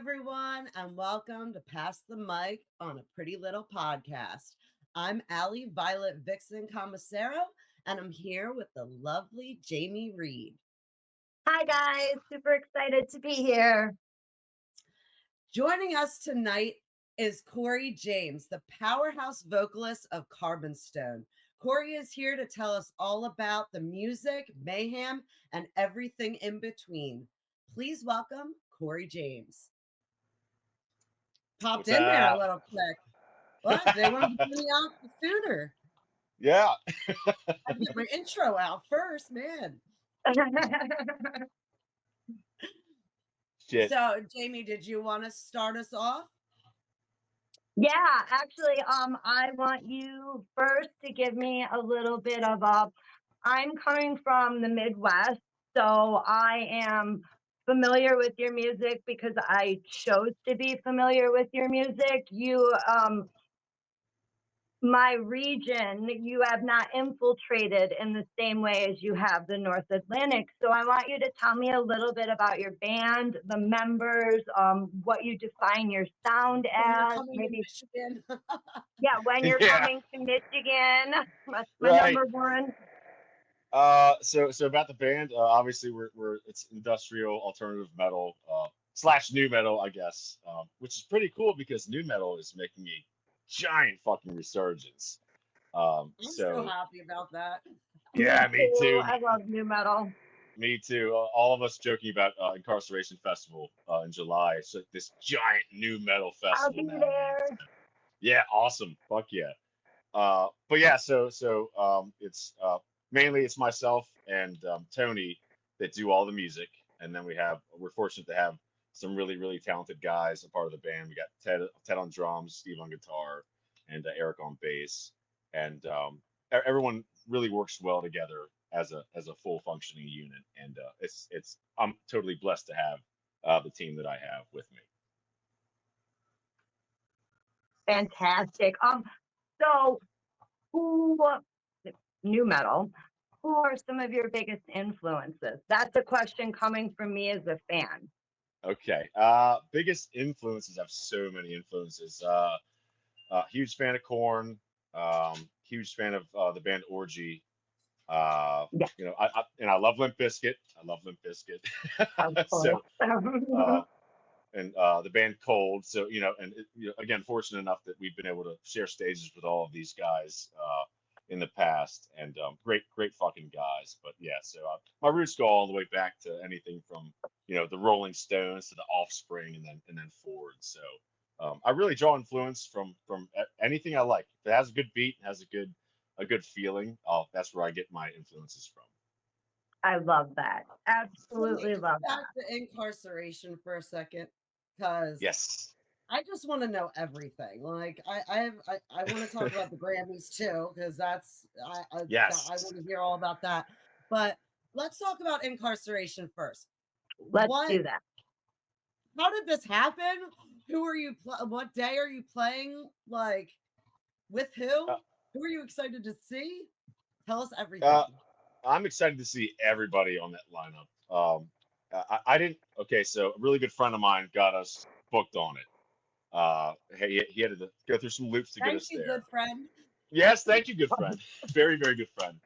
everyone, and welcome to Pass the Mic on a Pretty Little Podcast. I'm Allie Violet Vixen Commissaro, and I'm here with the lovely Jamie Reed. Hi, guys. Super excited to be here. Joining us tonight is Corey James, the powerhouse vocalist of Carbonstone. Corey is here to tell us all about the music, mayhem, and everything in between. Please welcome Corey James. Popped in there a little quick. What? They wanted to get me out sooner. Yeah. I get my intro out first, man. Shit. So, Jamie, did you want to start us off? Yeah, actually, I want you first to give me a little bit of I'm coming from the Midwest, so I am familiar with your music because I chose to be familiar with your music. My region, you have not infiltrated in the same way as you have the North Atlantic. So I want you to tell me a little bit about your band, the members, what you define your sound as. Maybe Michigan. Yeah, when you're coming to Michigan, that's my Right. number one. So about the band, obviously it's industrial alternative metal / new metal, I guess, which is pretty cool because new metal is making a giant fucking resurgence. I'm so happy about that. Yeah, me too. I love new metal. Me too. All of us joking about Incarceration Festival in July. It's like this giant new metal festival. I'll be now. there. Yeah, awesome. Fuck yeah. But yeah, so it's mainly it's myself and Tony that do all the music, and then we're fortunate to have some really talented guys a part of the band. We got Ted on drums, Steve on guitar, and Eric on bass, and everyone really works well together as a full functioning unit, and I'm totally blessed to have the team that I have with me. Fantastic. So new metal, who are some of your biggest influences? That's a question coming from me as a fan. Okay. Biggest influences. I have so many influences. Huge fan of Korn. Huge fan of the band Orgy. Yeah. You know, I love Limp Bizkit. I love Limp Bizkit. So, and the band Cold. So, again, fortunate enough that we've been able to share stages with all of these guys in the past, and great fucking guys. But yeah, so my roots go all the way back to anything from the Rolling Stones to the Offspring, and then forward. So I really draw influence from anything I like. If it has a good beat, has a good feeling, that's where I get my influences from. I love that. Absolutely love that. Back to Incarceration for a second, because Yes. I just want to know everything. Like I want to talk about the Grammys too, because Yes. I want to hear all about that. But let's talk about Incarceration first. Let's do that. How did this happen? Who are you? What day are you playing? Like, with who? Who are you excited to see? Tell us everything. I'm excited to see everybody on that lineup. I didn't. Okay, so a really good friend of mine got us booked on it. He had to go through some loops to get us there. Thank you, good friend. Yes, thank you, good friend. Very good friend.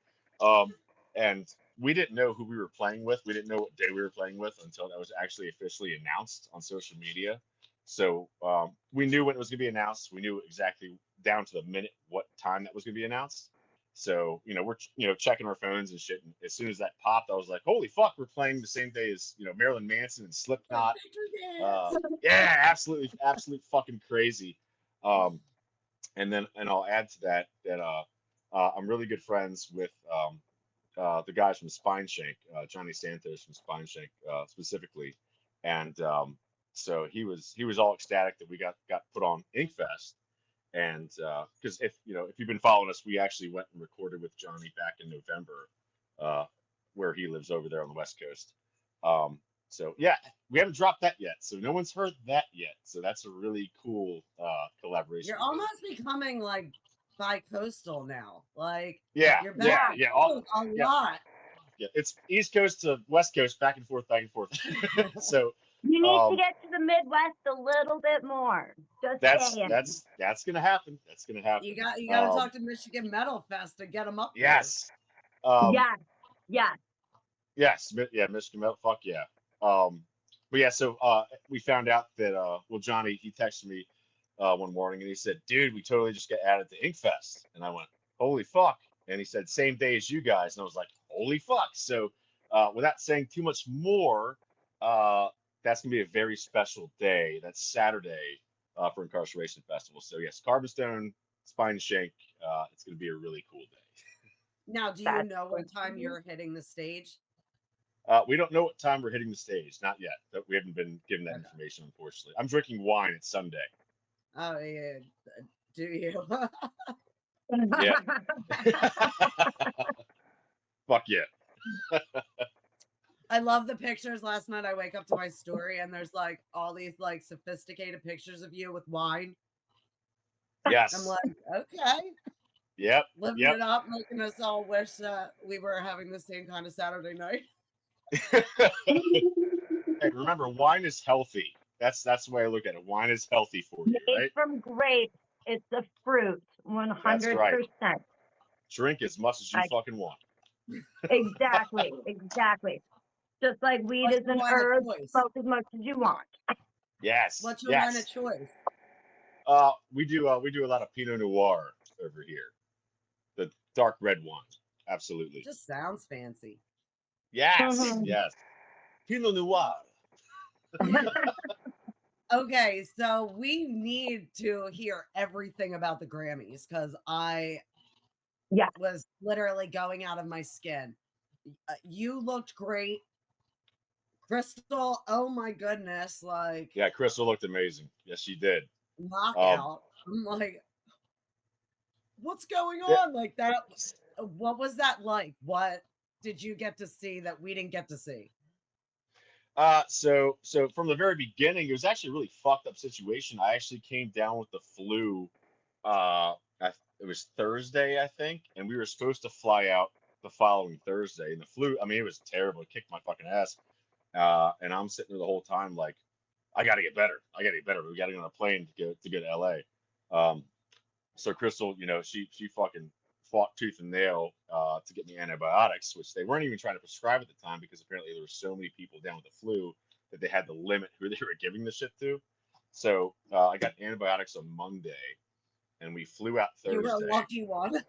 And we didn't know who we were playing with. We didn't know what day we were playing with until that was actually officially announced on social media. So we knew when it was going to be announced. We knew exactly down to the minute what time that was going to be announced. So we're checking our phones and shit. And as soon as that popped, I was like, "Holy fuck, we're playing the same day as Marilyn Manson and Slipknot." Yeah, absolutely fucking crazy. And I'll add to that I'm really good friends with the guys from Spineshank, Johnny Santos from Spineshank specifically, and so he was all ecstatic that we got put on Inkfest. And because if you've been following us, we actually went and recorded with Johnny back in November, where he lives over there on the West Coast. So yeah, we haven't dropped that yet, so no one's heard that yet. So that's a really cool collaboration. You're almost becoming like bi-coastal now. Like yeah, you're back yeah, a lot. Yeah, it's East Coast to West Coast, back and forth. So You need to get to the Midwest a little bit more. Just saying. That's gonna happen. That's gonna happen. You got to talk to Michigan Metal Fest to get them up there. Yes. Yes. Yes. Yeah. Michigan Metal. Fuck yeah. But yeah. So we found out that well, Johnny, he texted me one morning and he said, "Dude, we totally just got added to Inkfest," and I went, "Holy fuck!" And he said, "Same day as you guys," and I was like, "Holy fuck!" So without saying too much more, that's gonna be a very special day. That's Saturday for Incarceration Festival. So yes, Carbonstone, Spine and Shank. It's gonna be a really cool day. Now, do you know what time you're hitting the stage? We don't know what time we're hitting the stage. Not yet. We haven't been given that information, unfortunately. I'm drinking wine. It's Sunday. Oh, yeah. Do you? Yeah. Fuck yeah. I love the pictures. Last night I wake up to my story and there's like all these like sophisticated pictures of you with wine. Yes. I'm like, okay. Yep. Living it up, making us all wish that we were having the same kind of Saturday night. Hey, remember, wine is healthy. That's the way I look at it. Wine is healthy for you, right? Made from grapes. It's a fruit, 100%. That's right. Drink as much as you fucking want. Exactly. Just like weed is an herb, smoke as much as you want. Yes. What's your wine of choice? We do a lot of Pinot Noir over here. The dark red wine. Absolutely. Just sounds fancy. Yes. Yes. Pinot Noir. Okay, so we need to hear everything about the Grammys because I was literally going out of my skin. You looked great. Crystal, oh my goodness, like yeah, Crystal looked amazing. Yes, she did. Knockout. I'm like, what's going on? Like that. What was that like? What did you get to see that we didn't get to see? So from the very beginning, it was actually a really fucked up situation. I actually came down with the flu. It was Thursday, I think, and we were supposed to fly out the following Thursday. And the flu, I mean, it was terrible. It kicked my fucking ass. And I'm sitting there the whole time like, I gotta get better. We gotta get on a plane to go to LA. So Crystal, you know, she fucking fought tooth and nail to get me antibiotics, which they weren't even trying to prescribe at the time because apparently there were so many people down with the flu that they had to limit who they were giving the shit to. So I got antibiotics on Monday, and we flew out Thursday. You were a lucky one.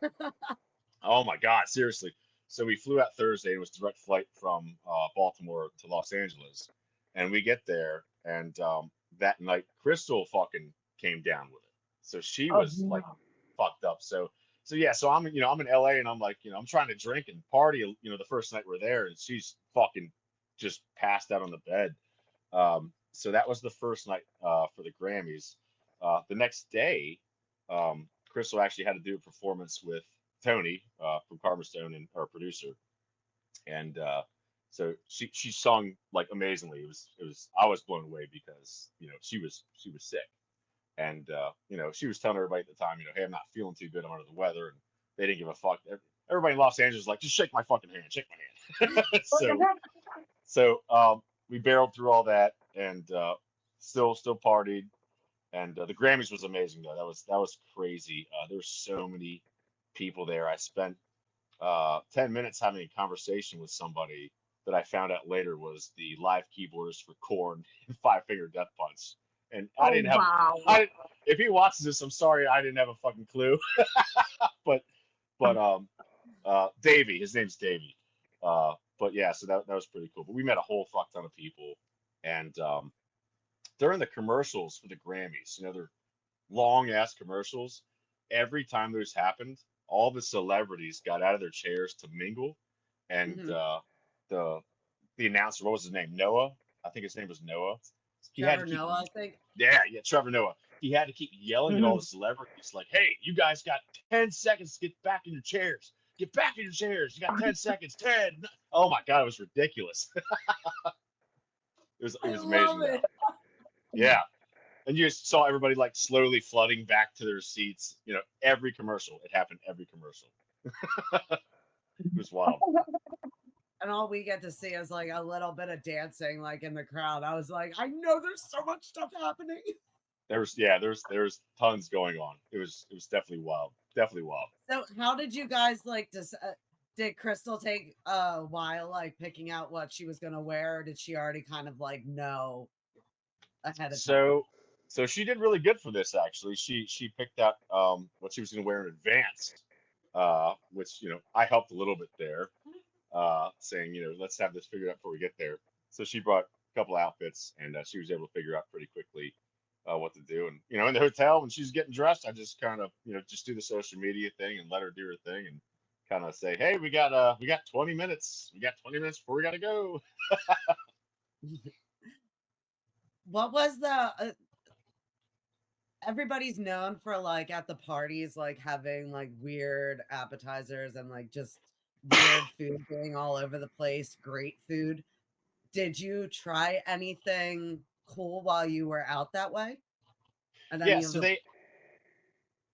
Oh my God, seriously. So we flew out Thursday. It was a direct flight from Baltimore to Los Angeles, and we get there, and that night Crystal fucking came down with it. So she was like fucked up. So I'm in LA and I'm like, I'm trying to drink and party, the first night we're there, and she's fucking just passed out on the bed. So that was the first night for the Grammys. The next day, Crystal actually had to do a performance with Tony from Carbonstone and our producer, and so she sung like amazingly. It was I was blown away because she was sick. And, she was telling everybody at the time, hey, I'm not feeling too good. I'm under the weather. And they didn't give a fuck. Everybody in Los Angeles was like, just shake my fucking hand. Shake my hand. So we barreled through all that and still partied. And the Grammys was amazing, though. That was crazy. There were so many people there. I spent 10 minutes having a conversation with somebody that I found out later was the live keyboardist for Korn and Five Finger Death Punch. And I didn't have. If he watches this, I'm sorry, I didn't have a fucking clue. but Davey, his name's Davey. But yeah, so that was pretty cool. But we met a whole fuck ton of people, and during the commercials for the Grammys, they're long ass commercials. Every time those happened, all the celebrities got out of their chairs to mingle, and the announcer, what was his name? Noah. I think his name was Noah. Trevor Noah, I think. Yeah, Trevor Noah. He had to keep yelling at all the celebrities, like, "Hey, you guys got 10 seconds to get back in your chairs. Get back in your chairs. You got 10 seconds. 10." Oh my God, it was ridiculous. It was amazing. Yeah, and you just saw everybody like slowly flooding back to their seats. Every commercial. It happened every commercial. It was wild. and all we get to see is like a little bit of dancing like in the crowd. I was like, I know there's so much stuff happening. There's tons going on. It was definitely wild. Definitely wild. So how did you guys like did Crystal take a while like picking out what she was gonna wear, or did she already kind of like know ahead of time? So she did really good for this actually. She picked out what she was going to wear in advance, which I helped a little bit there, saying let's have this figured out before we get there. So she brought a couple outfits, and she was able to figure out pretty quickly what to do. And in the hotel when she's getting dressed, I just kind of just do the social media thing and let her do her thing and kind of say, hey, we got 20 minutes. We got 20 minutes before we got to go. What was the everybody's known for like at the parties like having like weird appetizers and like just weird food going all over the place, great food. Did you try anything cool while you were out that way? At Yeah, any of so the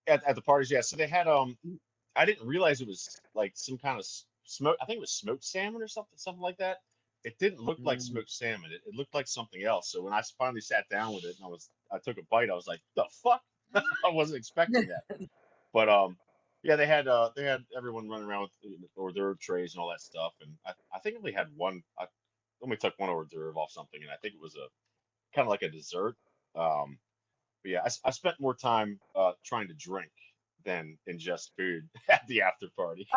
they at the parties, yeah. So they had I didn't realize it was like some kind of smoke. I think it was smoked salmon or something like that. It didn't look like Mm. smoked salmon. It looked like something else. So when I finally sat down with it and I took a bite, I was like, the fuck? I wasn't expecting that. But yeah, they had everyone running around with hors d'oeuvre trays and all that stuff. And I think I only had one. I only took one hors d'oeuvre off something, and I think it was a kind of like a dessert. Um, but yeah, I spent more time trying to drink than ingest food at the after party.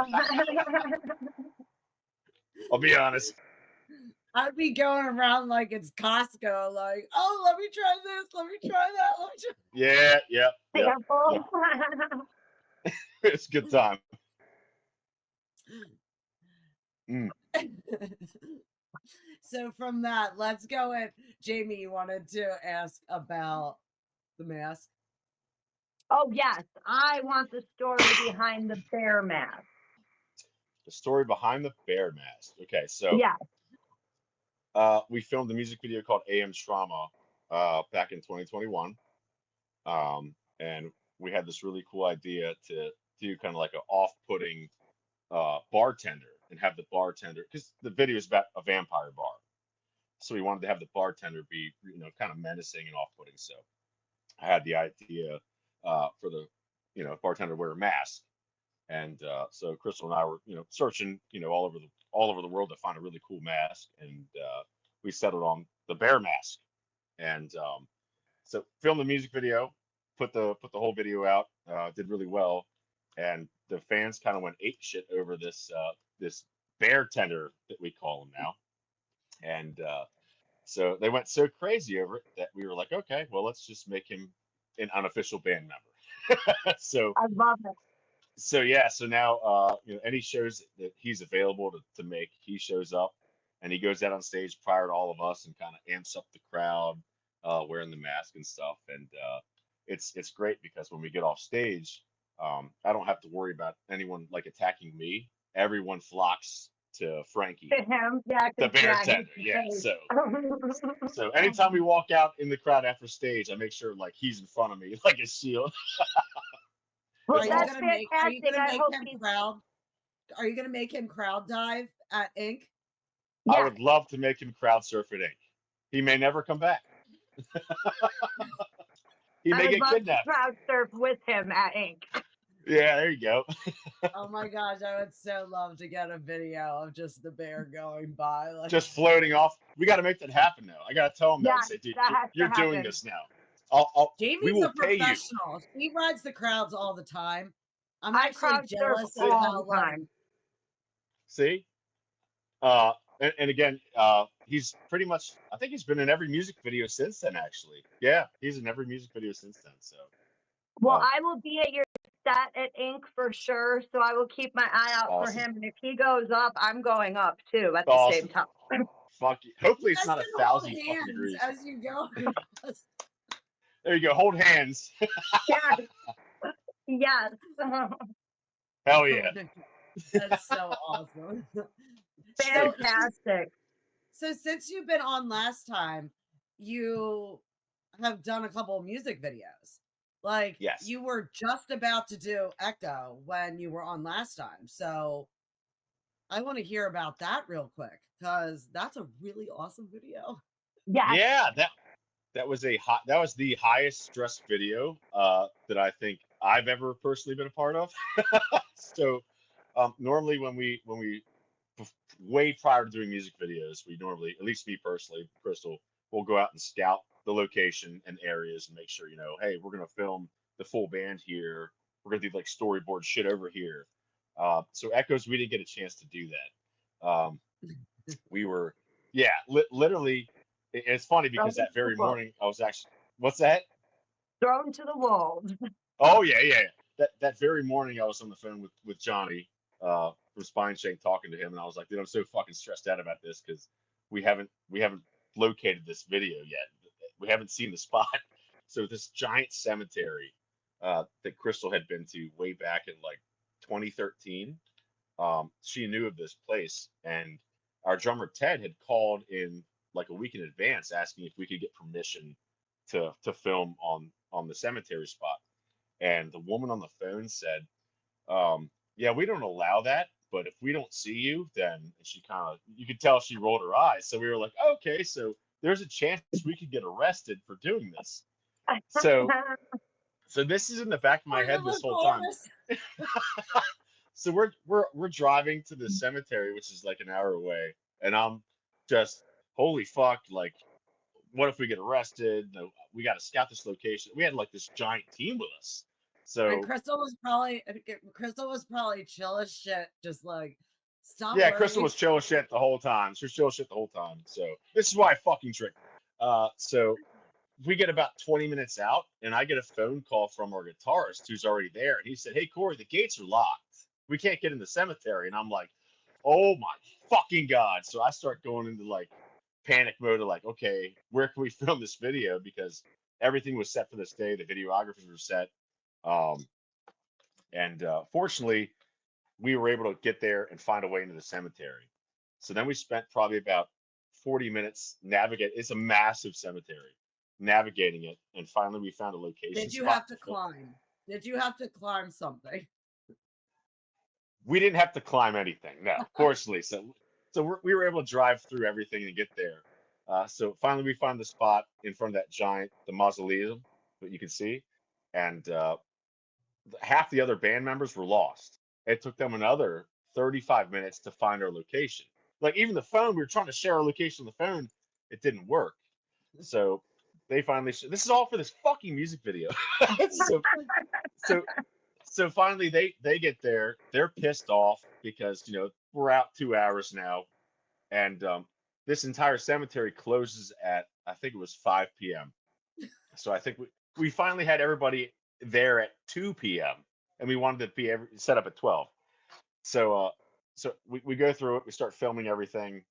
I'll be honest. I'd be going around like it's Costco, like, oh, let me try this, let me try that, let me try. Yeah, yep. Sample. It's a good time. Mm. So from that, let's go in. Jamie, you wanted to ask about the mask? Oh yes, I want the story behind the bear mask. The story behind the bear mask. Okay, so Yeah. we filmed a music video called AM Trauma back in 2021. And we had this really cool idea to do kind of like an off-putting bartender and have the bartender, because the video is about a vampire bar. So we wanted to have the bartender be, kind of menacing and off-putting. So I had the idea for the, bartender to wear a mask. And so Crystal and I were, searching, all over the world to find a really cool mask, and we settled on the bear mask. And so filmed the music video, put the whole video out, did really well, and the fans kind of went ape shit over this bear tender that we call him now, and so they went so crazy over it that we were like, okay, well let's just make him an unofficial band member. so I love it. so yeah, so now any shows that he's available to make, he shows up and he goes out on stage prior to all of us and kind of amps up the crowd, wearing the mask and stuff. And it's great because when we get off stage, I don't have to worry about anyone like attacking me. Everyone flocks to Frankie, To him, yeah, the 'cause, yeah, bartender. he's Yeah, great. so anytime we walk out in the crowd after stage, I make sure like he's in front of me like a shield. Well, Are It's you that's awesome. gonna make? Are you fantastic. gonna I make hope him he's crowd? Are you gonna make him crowd dive at Ink? I yeah. would love to make him crowd surf at Ink. He may never come back. He I may would get love to kidnapped. crowd surf with him at Ink. Yeah, there you go. Oh my gosh, I would so love to get a video of just the bear going by. Like, Just floating off. We got to make that happen now. I got to tell him that Yeah, and say, dude, that has you're to doing happen. this now. We Jamie's will a pay you. professional. She rides the crowds all the time. I'm I actually crowd surf jealous of See, all how the like time. see. And again, he's pretty much. I think he's been in every music video since then. Actually, yeah, he's in every music video since then. So, Well, uh, I will be at your set at Ink for sure, so I will keep my eye out for awesome, him. And if he goes up, I'm going up too at the same awesome. time. Fuck you. Hopefully, you it's guys not can hold 1,000 fucking hands degrees. as you go. There you go. Hold hands. Yes, yes. Hell yeah. That's so awesome. So, Fantastic. so since you've been on last time, you have done a couple of music videos. Like Yes. you were just about to do Echo when you were on last time. So I want to hear about that real quick because that's a really awesome video. Yes. Yeah, that was the highest stress video that I think I've ever personally been a part of. So normally when we way prior to doing music videos, we normally, at least me personally, Crystal, will go out and scout the location and areas and make sure, hey, we're gonna film the full band here. We're gonna do like storyboard shit over here. So Echoes, we didn't get a chance to do that. We were, yeah, literally. It's funny because that very morning I was actually, what's that? Thrown to the wolves. Oh yeah. That very morning I was on the phone with Johnny from Spine Shank talking to him, and I was like, dude, I'm so fucking stressed out about this because we haven't located this video yet. We haven't seen the spot. So this giant cemetery that Crystal had been to way back in like 2013, she knew of this place, and our drummer Ted had called in like a week in advance asking if we could get permission to film on the cemetery spot. And the woman on the phone said, yeah, we don't allow that, but if we don't see you, then, and she kind of, you could tell she rolled her eyes. So we were like, okay, so there's a chance we could get arrested for doing this. So this is in the back of my head this whole time. So we're driving to the cemetery, which is like an hour away, and I'm just, holy fuck, like, what if we get arrested? No, we got to scout this location. We had like this giant team with us. So And Crystal was probably chill as shit, just like stop. yeah, worrying. Crystal was chill as shit the whole time. She was chill as shit the whole time. So this is why I fucking drink. So we get about 20 minutes out, and I get a phone call from our guitarist who's already there, and he said, "Hey Corey, the gates are locked. We can't get in the cemetery." And I'm like, "Oh my fucking god!" So I start going into like panic mode of like, okay, where can we film this video? Because everything was set for this day. The videographers were set. And fortunately, we were able to get there and find a way into the cemetery. So then we spent probably about 40 minutes navigating. It's a massive cemetery, navigating it. And finally, we found a location. Did you have to climb? Did you have to climb something? We didn't have to climb anything. No, fortunately. So we were able to drive through everything and get there. So finally, we found the spot in front of that the mausoleum that you can see. And half the other band members were lost. It took them another 35 minutes to find our location. Like even the phone, we were trying to share our location on the phone. It didn't work. So they finally, this is all for this fucking music video. So finally they get there. They're pissed off because, we're out 2 hours now. And this entire cemetery closes at, I think it was 5 p.m. So I think we finally had everybody there at 2 p.m. and we wanted to be set up at 12. So we go through it. We start filming everything.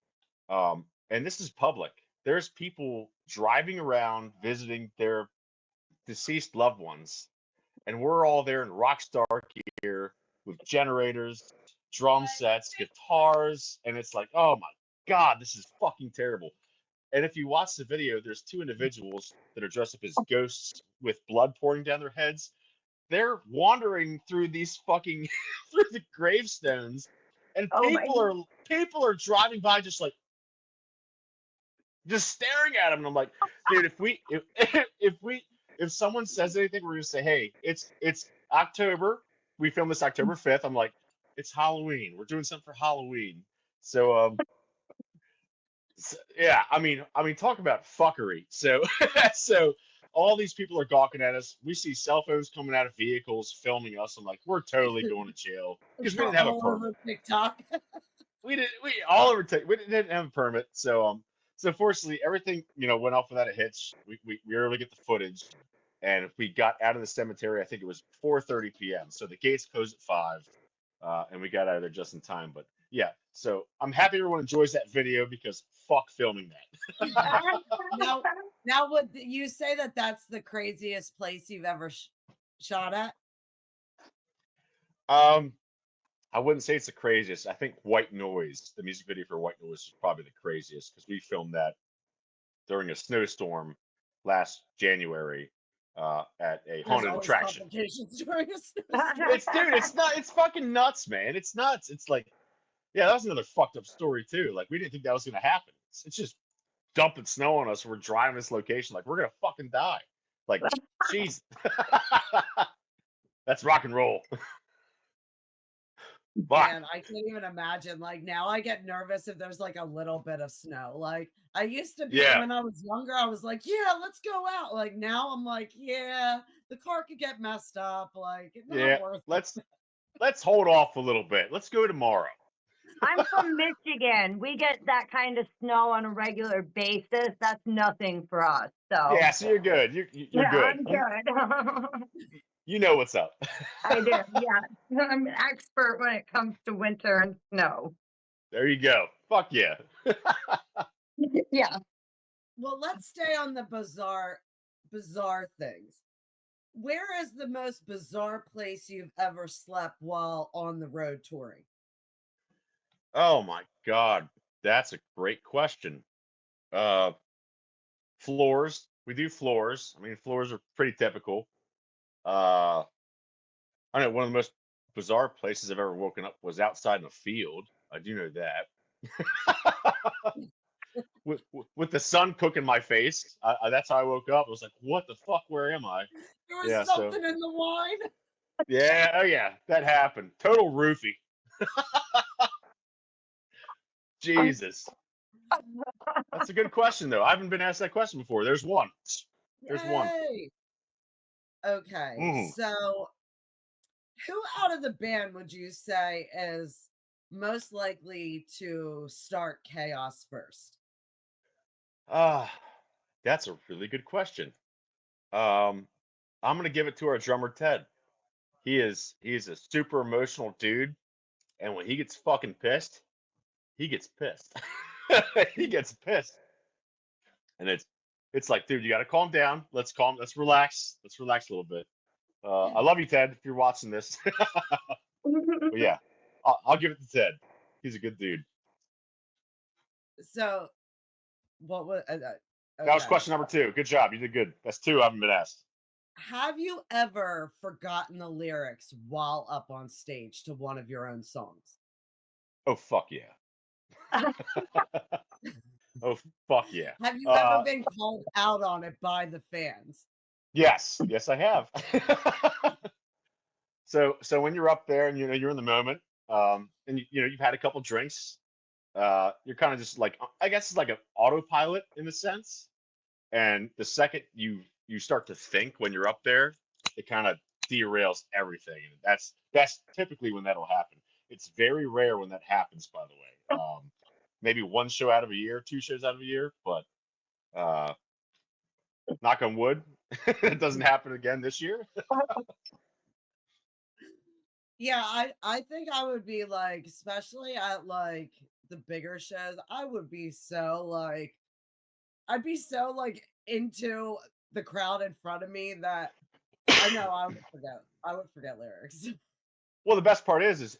And this is public. There's people driving around visiting their deceased loved ones. And we're all there in rock star gear with generators, drum sets, guitars. And it's like, oh my God, this is fucking terrible. And if you watch the video, there's two individuals that are dressed up as ghosts with blood pouring down their heads. They're wandering through these fucking through the gravestones, and people are driving by just staring at them. And I'm like, dude, if someone says anything, we're gonna say, hey, it's October. We filmed this October 5th. I'm like, it's Halloween. We're doing something for Halloween. So yeah, I mean, talk about fuckery. So so all these people are gawking at us. We see cell phones coming out of vehicles filming us. I'm like, we're totally going to jail because we didn't have a permit. TikTok. We didn't have a permit. So fortunately everything went off without a hitch. We were able to get the footage, and we got out of the cemetery. I think it was 4:30 p.m. So the gates closed at 5, and we got out of there just in time. But yeah, so I'm happy everyone enjoys that video because fuck filming that. Now, would you say that that's the craziest place you've ever shot at? I wouldn't say it's the craziest. I think White Noise, the music video for White Noise, is probably the craziest because we filmed that during a snowstorm last January at a haunted attraction. It's fucking nuts, man. It's nuts. It's like Yeah, that was another fucked up story too. Like we didn't think that was gonna happen. It's just dumping snow on us. We're driving this location like we're gonna fucking die. Like, jeez, that's rock and roll. Fuck. Man, I can't even imagine. Like now I get nervous if there's like a little bit of snow. Like I used to be Yeah, when I was younger, I was like, yeah, let's go out. Like now I'm like, yeah, the car could get messed up. Like it's yeah. not worth it. Let's hold off a little bit. Let's go tomorrow. I'm from Michigan. We get that kind of snow on a regular basis. That's nothing for us. So Yeah, so you're good. You're yeah, good. I'm good. You know what's up. I do. Yeah, I'm an expert when it comes to winter and snow. There you go. Fuck yeah. Yeah. Well, let's stay on the bizarre things. Where is the most bizarre place you've ever slept while on the road touring? Oh my God, that's a great question. Uh, Floors. We do floors. I mean, floors are pretty typical. Uh, I know one of the most bizarre places I've ever woken up was outside in a field. I do know that. With the sun cooking my face. That's how I woke up. I was like, "What the fuck? Where am I?" There was Yeah. So something in the wine. yeah, oh yeah, that happened. Total roofie. Jesus, that's a good question though. I haven't been asked that question before. There's one. There's one. Yay. Okay, Mhm. so who out of the band would you say is most likely to start chaos first? Ah, that's a really good question. Um, I'm gonna give it to our drummer Ted. He's a super emotional dude, and when he gets fucking pissed, he gets pissed. He gets pissed, and it's like, dude, you got to calm down. Let's relax. Let's relax a little bit. I love you, Ted, if you're watching this. But yeah, I'll give it to Ted. He's a good dude. So, what was That was okay? question number 2. Good job. You did good. That's 2 I haven't been asked. Have you ever forgotten the lyrics while up on stage to one of your own songs? Oh fuck yeah. Oh fuck yeah. Have you ever been called out on it by the fans? Yes, I have. So when you're up there and you're in the moment, and you've had a couple drinks, you're kind of just like, I guess it's like an autopilot in a sense. And the second you start to think when you're up there, it kind of derails everything. And that's typically when that'll happen. It's very rare when that happens, by the way. Maybe one show out of a year, 2 shows out of a year, but uh, knock on wood, it doesn't happen again this year. Yeah, I think I would be like, especially at like the bigger shows, I would be so like I'd be so like into the crowd in front of me that I know I would forget lyrics. Well, the best part is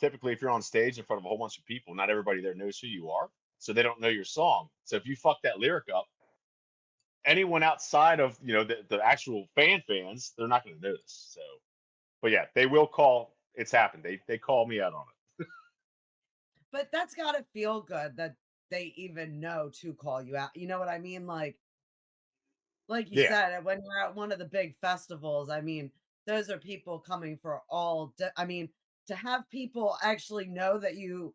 typically if you're on stage in front of a whole bunch of people, not everybody there knows who you are, so they don't know your song. So if you fuck that lyric up, anyone outside of the actual fans, they're not going to notice. So, but yeah, they will call. It's happened. They call me out on it. But that's got to feel good that they even know to call you out. You know what I mean? Like you Yeah, said, when you're at one of the big festivals, I mean, those are people coming for I mean, to have people actually know that you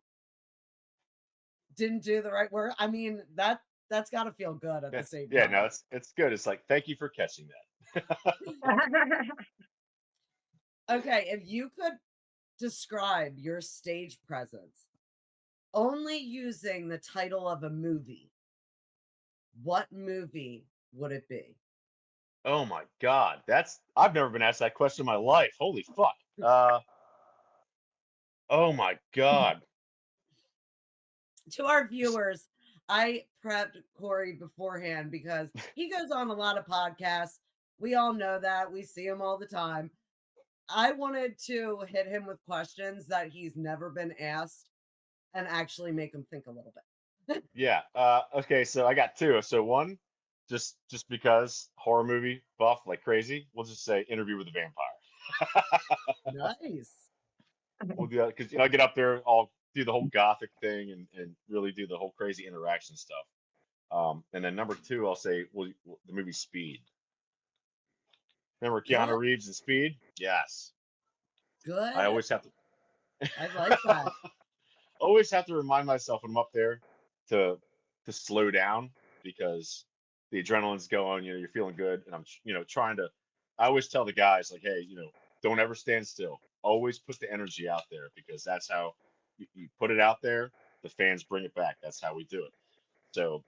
didn't do the right work, I mean, that's got to feel good at the same yeah. No, time. it's good. It's like thank you for catching that. Okay, if you could describe your stage presence only using the title of a movie, what movie would it be? Oh my God, I've never been asked that question in my life. Holy fuck. Oh my God. To our viewers, I prepped Corey beforehand because he goes on a lot of podcasts. We all know that. We see him all the time. I wanted to hit him with questions that he's never been asked and actually make him think a little bit. Yeah. Okay. So I got 2. So one, just because horror movie buff like crazy, we'll just say Interview with the Vampire. Nice. we'll do that because I get up there, I'll do the whole gothic thing and really do the whole crazy interaction stuff. And then number two, I'll say, the movie Speed. Remember Good. Keanu Reeves in Speed? Yes. Good. I always have to. I like that. Always have to remind myself when I'm up there to slow down because the adrenaline's going. You're feeling good, and I'm trying to. I always tell the guys like, hey, don't ever stand still. Always put the energy out there because that's how you put it out there. The fans bring it back. That's how we do it. So,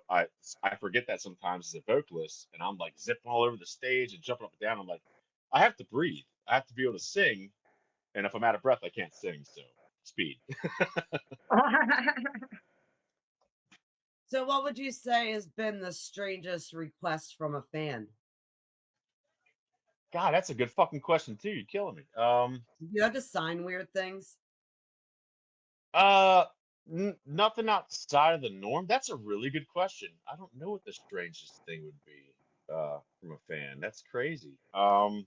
I forget that sometimes as a vocalist, and I'm like zipping all over the stage and jumping up and down. I'm like, I have to breathe. I have to be able to sing, and if I'm out of breath, I can't sing. So, Speed. So, what would you say has been the strangest request from a fan? God, that's a good fucking question too. You're killing me. You had to sign weird things. Uh, Nothing outside of the norm. That's a really good question. I don't know what the strangest thing would be from a fan. That's crazy. Hmm.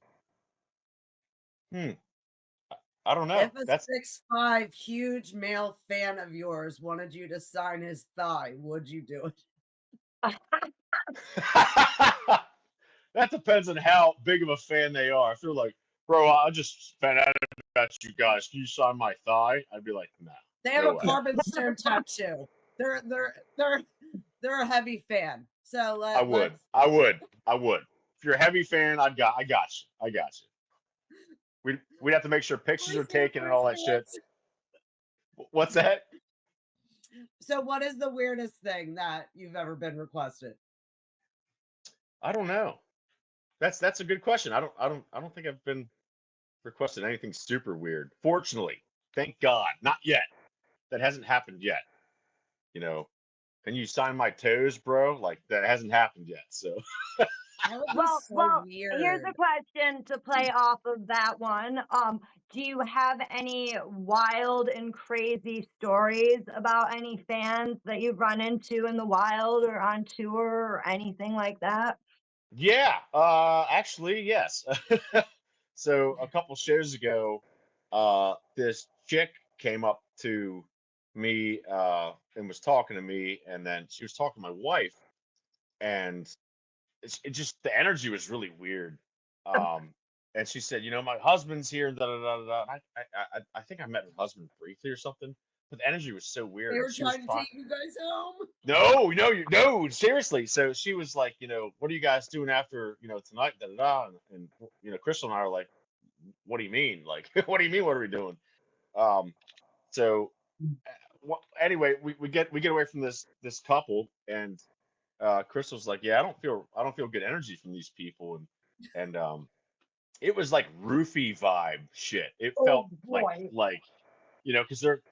I don't know. If a That's 6'5" huge male fan of yours wanted you to sign his thigh, would you do it? that depends on how big of a fan they are. If they're like, bro, I just found out about you guys. Can you sign my thigh? I'd be like, no. They have No a way. Carbonstone tattoo. They're a heavy fan. So I would. If you're a heavy fan, I got you. I got you. We'd have to make sure pictures are taken and all that shit. What's that? So, what is the weirdest thing that you've ever been requested? I don't know. That's a good question. I don't think I've been requested anything super weird. Fortunately, thank God, not yet. That hasn't happened yet. Can you sign my toes, bro? Like that hasn't happened yet. So That would be Well, so well, weird. here's a question to play off of that one. Do you have any wild and crazy stories about any fans that you've run into in the wild or on tour or anything like that? yeah, actually, yes. So a couple shows ago, this chick came up to me and was talking to me, and then she was talking to my wife, and it just the energy was really weird. And she said, my husband's here, and da da da da. I think I met her husband briefly or something, but the energy was so They weird, and were she was trying to talking. take you guys home. No, no, no, seriously. So she was like, what are you guys doing after, tonight? Da da da. And Crystal and I are like, what do you mean? Like, what do you mean? What are we doing? Um, so anyway, we get away from this couple, and Crystal's like, yeah, I don't feel good energy from these people, and it was like roofie vibe shit. It Oh felt boy. because they're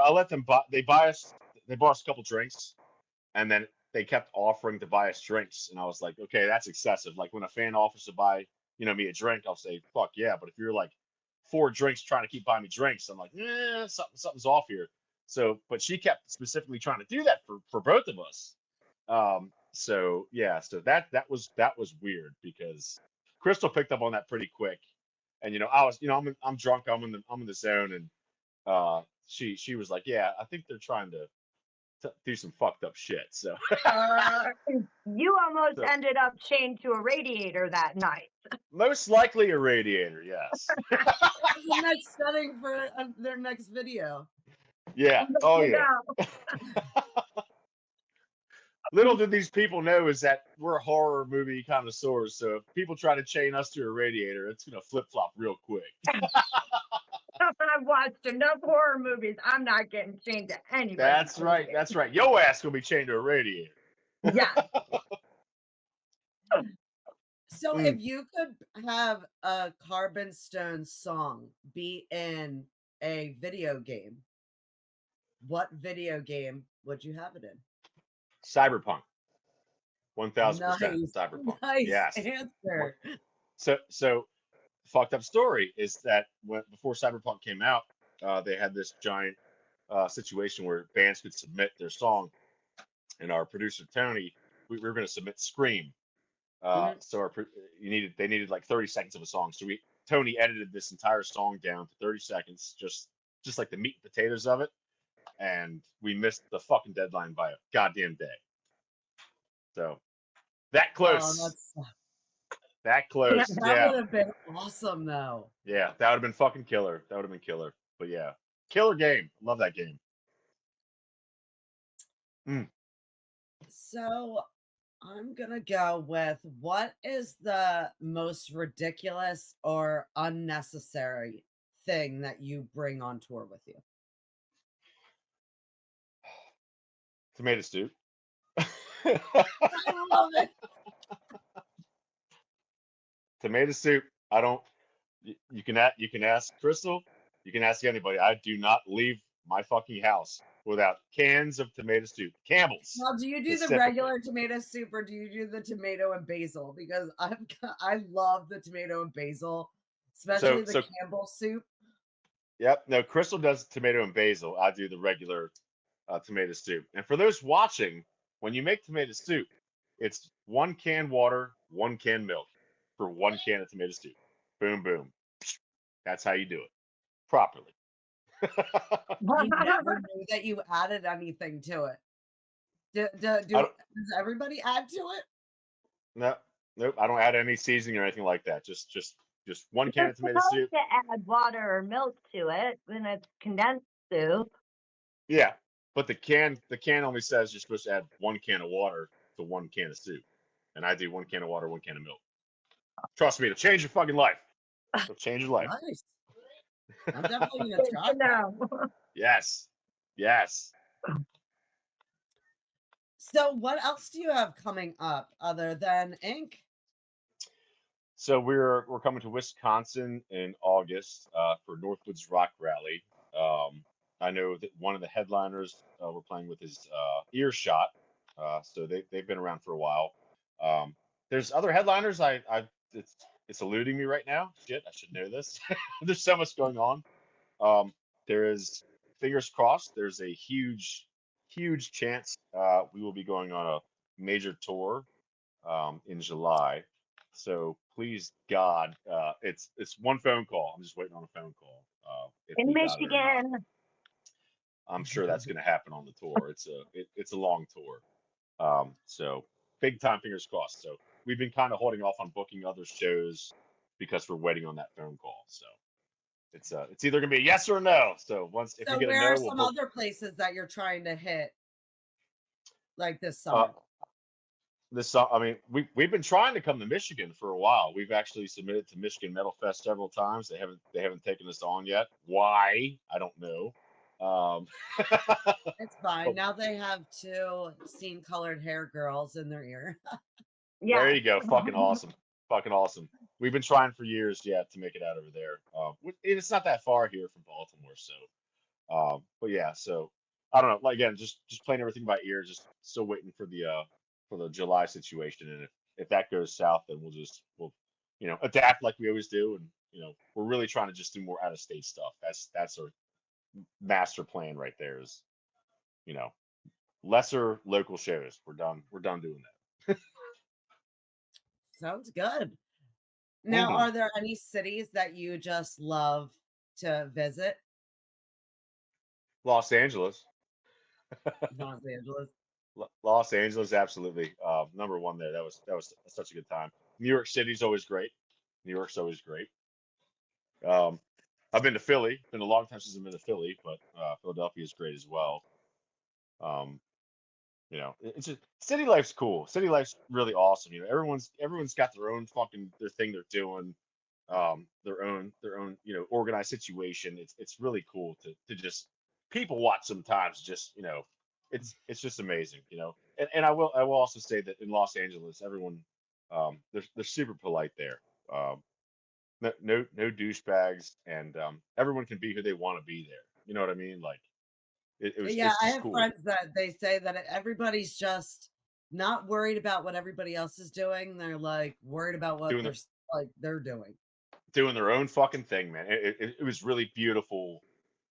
I let them buy they bought us a couple drinks, and then they kept offering to buy us drinks, and I was like, okay, that's excessive. Like when a fan offers to buy me a drink, I'll say fuck yeah. But if you're like 4 drinks trying to keep buying me drinks, I'm like, something's off here. So, but she kept specifically trying to do that for both of us. So yeah, so that was weird because Crystal picked up on that pretty quick, and I was I'm drunk, I'm in the zone, and she was like, yeah, I think they're trying to do some fucked up shit. So, You almost so ended up chained to a radiator that night. most likely a radiator, yes. That's the next setting for their next video. Yeah. Oh yeah. Yeah. Little did these people know is that we're horror movie connoisseurs. So if people try to chain us to a radiator, it's gonna flip flop real quick. I've watched enough horror movies. I'm not getting chained to anybody. That's right. That's right. Your ass gonna be chained to a radiator. Yeah. So, if you could have a Carbonstone song be in a video game, what video game would you have it in? Cyberpunk. 1000% Nice, Cyberpunk. nice Yes. answer. So fucked up story is that before Cyberpunk came out, they had this giant situation where bands could submit their song, and our producer Tony, we were going to submit Scream, So they needed like 30 seconds of a song. So Tony edited this entire song down to 30 seconds, just like the meat and potatoes of it. And we missed the fucking deadline by a goddamn day. So that close. That close. That would have been awesome, though. Yeah, that would have been fucking killer. That would have been killer. But yeah, killer game. Love that game. So I'm going to go with, what is the most ridiculous or unnecessary thing that you bring on tour with you? Tomato soup. I love it. Tomato soup. I don't. You can ask Crystal. You can ask anybody. I do not leave my fucking house without cans of tomato soup. Campbell's. Now, do you do the regular tomato soup, or do you do the tomato and basil? Because I love the tomato and basil, especially the Campbell's soup. Yep. No, Crystal does tomato and basil. I do the regular tomato soup. And for those watching, when you make tomato soup, it's 1 can water, 1 can milk for 1 can of tomato soup. Boom, boom. That's how you do it properly. I never knew that you added anything to it. Does everybody add to it? No, nope. I don't add any seasoning or anything like that. Just 1 can of tomato soup. To add water or milk to it when it's condensed soup. Yeah, but the can only says you're supposed to add 1 can of water to 1 can of soup, and I do 1 can of water, 1 can of milk. Trust me, it'll change your fucking life. It'll change your life. Nice. I'm definitely gonna try that. Yes. So what else do you have coming up other than Ink? So we're coming to Wisconsin in August for Northwoods Rock Rally. I know that one of the headliners we're playing with is Earshot. So they've been around for a while. There's other headliners. It's eluding me right now. Shit, I should know this. There's so much going on. There is, fingers crossed, there's a huge chance we will be going on a major tour in July. So please, God, it's 1 phone call. I'm just waiting on a phone call. In Michigan. I'm sure that's going to happen on the tour. It's a long tour. So big time, fingers crossed. So we've been kind of holding off on booking other shows because we're waiting on that phone call. So it's either going to be a yes or a no. So if you get a no, where are some other places that you're trying to hit, like this summer? I mean, we've been trying to come to Michigan for a while. We've actually submitted to Michigan Metal Fest several times. They haven't taken us on yet. Why? I don't know. It's fine. Now they have 2 scene-colored hair girls in their ear. Yeah. There you go. Fucking awesome. We've been trying for years, to make it out over there. It's not that far here from Baltimore, so. But yeah, so I don't know. Like, again, just playing everything by ear. Just still waiting for the July situation, and if that goes south, then we'll adapt like we always do, and we're really trying to just do more out of state stuff. That's our master plan right there. Is lesser local shows. We're done doing that. Sounds good. Now, are there any cities that you just love to visit? Los Angeles. Los Angeles. Absolutely. Number 1 there. That was such a good time. New York City's always great. New York's always great. I've been to Philly. It's been a long time since I've been to Philly, but Philadelphia is great as well. It's just, city life's cool. City life's really awesome. Everyone's got their own their thing they're doing, their own organized situation. It's really cool to just people watch sometimes. Just it's just amazing. And I will also say that in Los Angeles, everyone they're super polite there. No douchebags, and everyone can be who they want to be there. You know what I mean? Like it was. Yeah, I have friends that they say that everybody's just not worried about what everybody else is doing. They're like worried about what they're doing. Doing their own fucking thing, man. It was really beautiful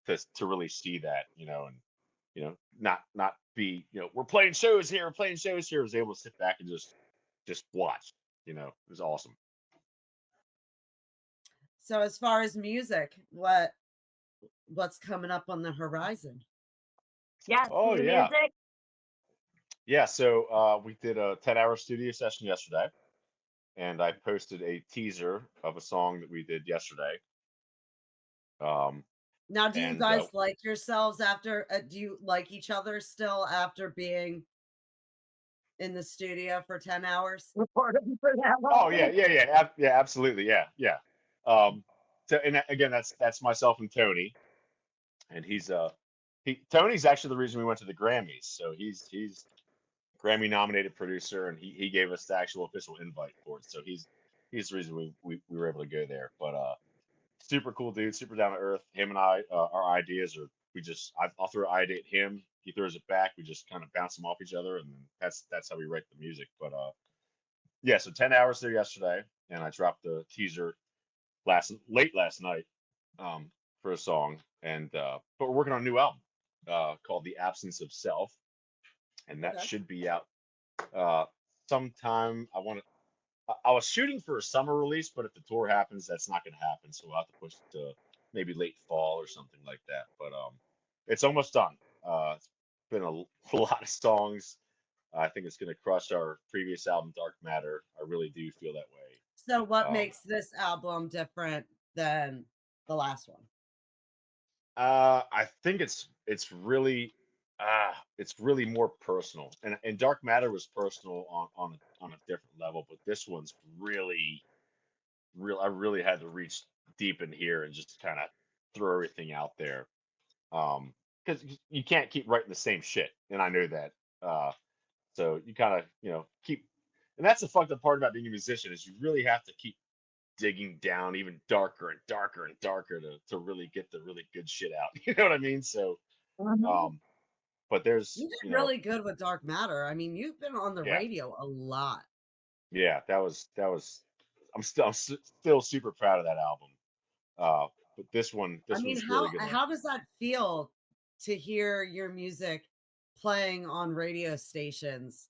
to really see that, and not be, we're playing shows here. I was able to sit back and just watch, it was awesome. So as far as music, what's coming up on the horizon? Yes, Oh new yeah. music. Yeah, so we did a 10-hour studio session yesterday, and I posted a teaser of a song that we did yesterday. Um, Now, do you and guys like yourselves after? Do you like each other still after being in the studio for 10 hours? Recording for that oh yeah, long. yeah, absolutely, yeah. So and again, that's myself and Tony, and Tony's actually the reason we went to the Grammys. So he's Grammy nominated producer, and he gave us the actual official invite for it. So he's the reason we were able to go there. But super cool dude, super down to earth. Him and I, our ideas are I'll throw an idea at him, he throws it back. We just kind of bounce them off each other, and then that's how we write the music. But yeah, so 10 hours there yesterday, and I dropped the teaser late last night for a song, and but we're working on a new album called "The Absence of Self," and that Okay. should be out sometime. I was shooting for a summer release, but if the tour happens, that's not going to happen. So we'll have to push it to maybe late fall or something like that. But it's almost done. It's been a lot of songs. I think it's going to crush our previous album, Dark Matter. I really do feel that way. So what makes this album different than the last one? I think it's really more personal, and Dark Matter was personal on a different level, but this one's really real. I really had to reach deep in here and just kind of throw everything out there, because you can't keep writing the same shit, and I know that. So you kind of keep, and that's the fucked up part about being a musician is you really have to keep digging down even darker and darker and darker to really get the really good shit out. You know what I mean? So, Mhm. but there's, You did really good with Dark Matter. I mean, you've been on the yeah, radio a lot. yeah, that was, I'm still super proud of that album. But this I mean, one's really gonna, how does that feel to hear your music playing on radio stations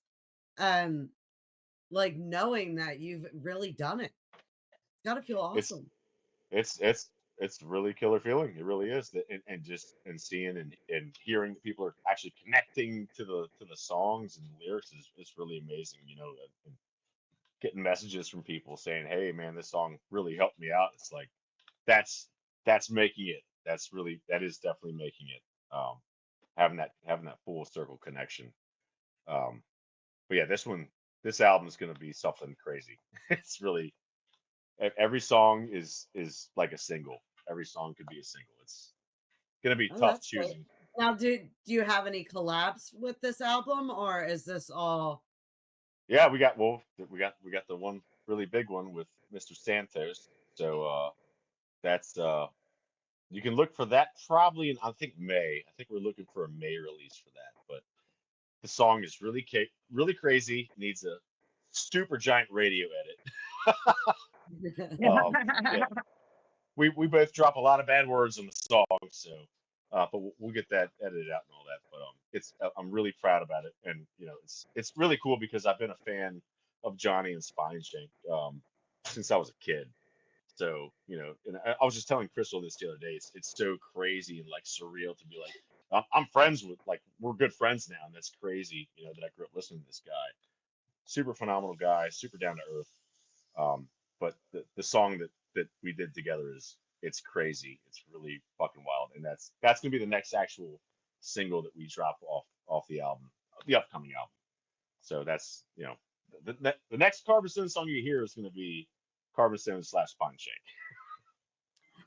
and like knowing that you've really done it? It's got to feel it's, awesome. it's really killer feeling. It really is. And just and seeing and hearing that people are actually connecting to the songs and lyrics is really amazing. And getting messages from people saying, "Hey, man, this song really helped me out." It's like that's that's making it. That is definitely making it. Having that full circle connection. Um, but yeah, this album is going to be something crazy. It's really every song is like a single. Every song could be a single. It's going to be Oh, tough that's great. choosing. Now, do you have any collabs with this album, or is this all? Yeah, we got the one really big one with Mr. Santos. So that's you can look for that probably in, I think, May. I think we're looking for a May release for that. But the song is really crazy. Needs a super giant radio edit. Yeah, we both drop a lot of bad words on the song, so but we'll get that edited out and all that. But I'm really proud about it, and it's really cool because I've been a fan of Johnny and Spineshank since I was a kid. So and I was just telling Crystal this the other day. It's so crazy and like surreal to be like I'm friends with, like, we're good friends now, and that's crazy. That I grew up listening to this guy. Super phenomenal guy, super down to earth. But the song that we did together it's crazy. It's really fucking wild, and that's gonna be the next actual single that we drop off the album, the upcoming album. So that's the next Carbonstone song you hear is gonna be Carbonstone / Spine Shake.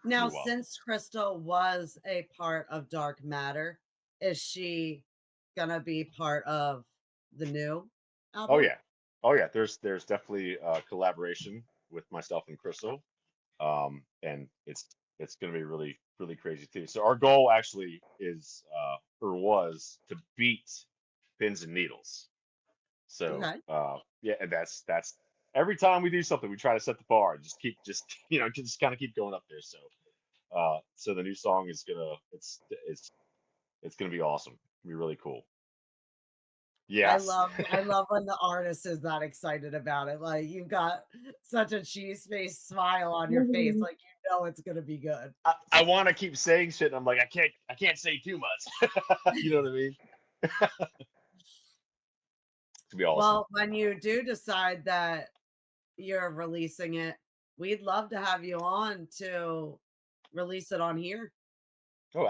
Now, Be wild. since Crystal was a part of Dark Matter, is she gonna be part of the new Oh album? yeah, oh yeah. There's definitely collaboration with myself and Crystal, and it's going to be really really crazy too. So our goal actually is or was to beat Pins and Needles. So Okay. yeah, and that's every time we do something, we try to set the bar, just just kind of keep going up there. So the new song is gonna it's gonna be awesome. It'll be really cool. Yes. I love when the artist is that excited about it. Like you've got such a cheese face smile on your face, Mhm. like you know it's gonna be good. I want to keep saying shit, and I'm like, I can't say too much. You know what I mean? To be awesome. Well, when you do decide that you're releasing it, we'd love to have you on to release it on here. Oh,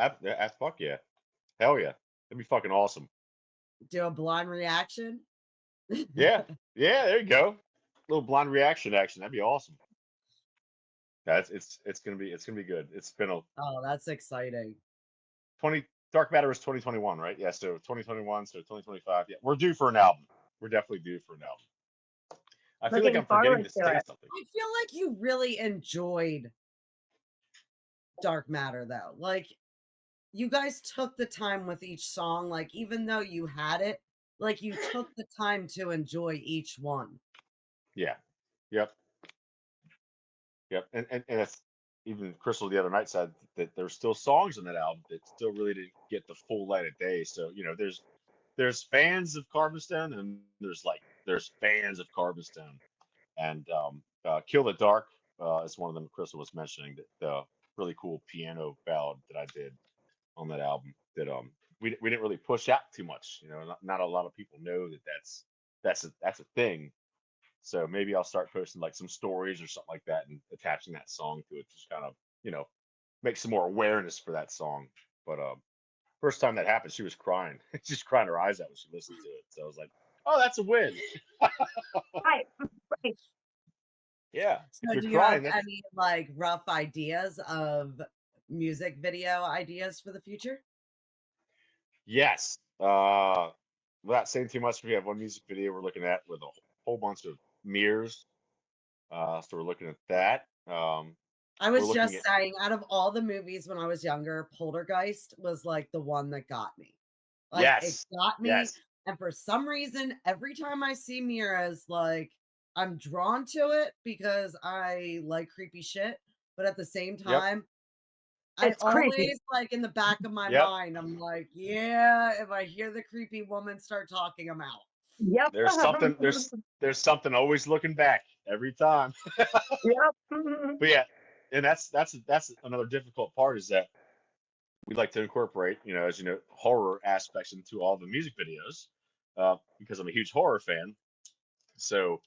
fuck yeah, hell yeah, that'd be fucking awesome. Do a blind reaction. Yeah, yeah, there you go. Little blind reaction action. That'd be awesome. That's it's gonna be good. It's been a Oh, that's exciting. 20 Dark Matter was 2021, right? Yeah, so 2021, so 2025. Yeah, we're due for an album. We're definitely due for an album. I feel like Looking I'm forgetting forward to to say it. something. I feel like you really enjoyed Dark Matter though. Like you guys took the time with each song, like even though you had it, like you took the time to enjoy each one. Yeah. Yep. Yep. And it's even Crystal the other night said that there's still songs on that album that still really didn't get the full light of day. So, there's fans of Carbonstone and there's fans of Carbonstone. And Kill the Dark is one of them Crystal was mentioning, that the really cool piano ballad that I did on that album that we didn't really push out too much. Not a lot of people know that that's a thing. So maybe I'll start posting like some stories or something like that and attaching that song to it, just kind of make some more awareness for that song. But first time that happened, she was crying, just crying her eyes out when she listened to it. So I was like, oh, that's a win. Right, right. Yeah, if So you're do you have crying, that's any like rough ideas of music video ideas for the future? yes. Without saying too much, we have one music video we're looking at with a whole bunch of mirrors. So we're looking at that. I We're was looking just at saying, out of all the movies when I was younger, Poltergeist was like the one that got me. Like it yes, got me, yes, and for some reason, every time I see mirrors, like I'm drawn to it because I like creepy shit. But at the same yep, time, I It's creepy. always like in the back of my yep. mind, I'm like, yeah, if I hear the creepy woman start talking, I'm out. Yep. There's something there's something always looking back every time. Yep. But yeah, and that's another difficult part is that we like to incorporate, as you know, horror aspects into all the music videos, because I'm a huge horror fan. So,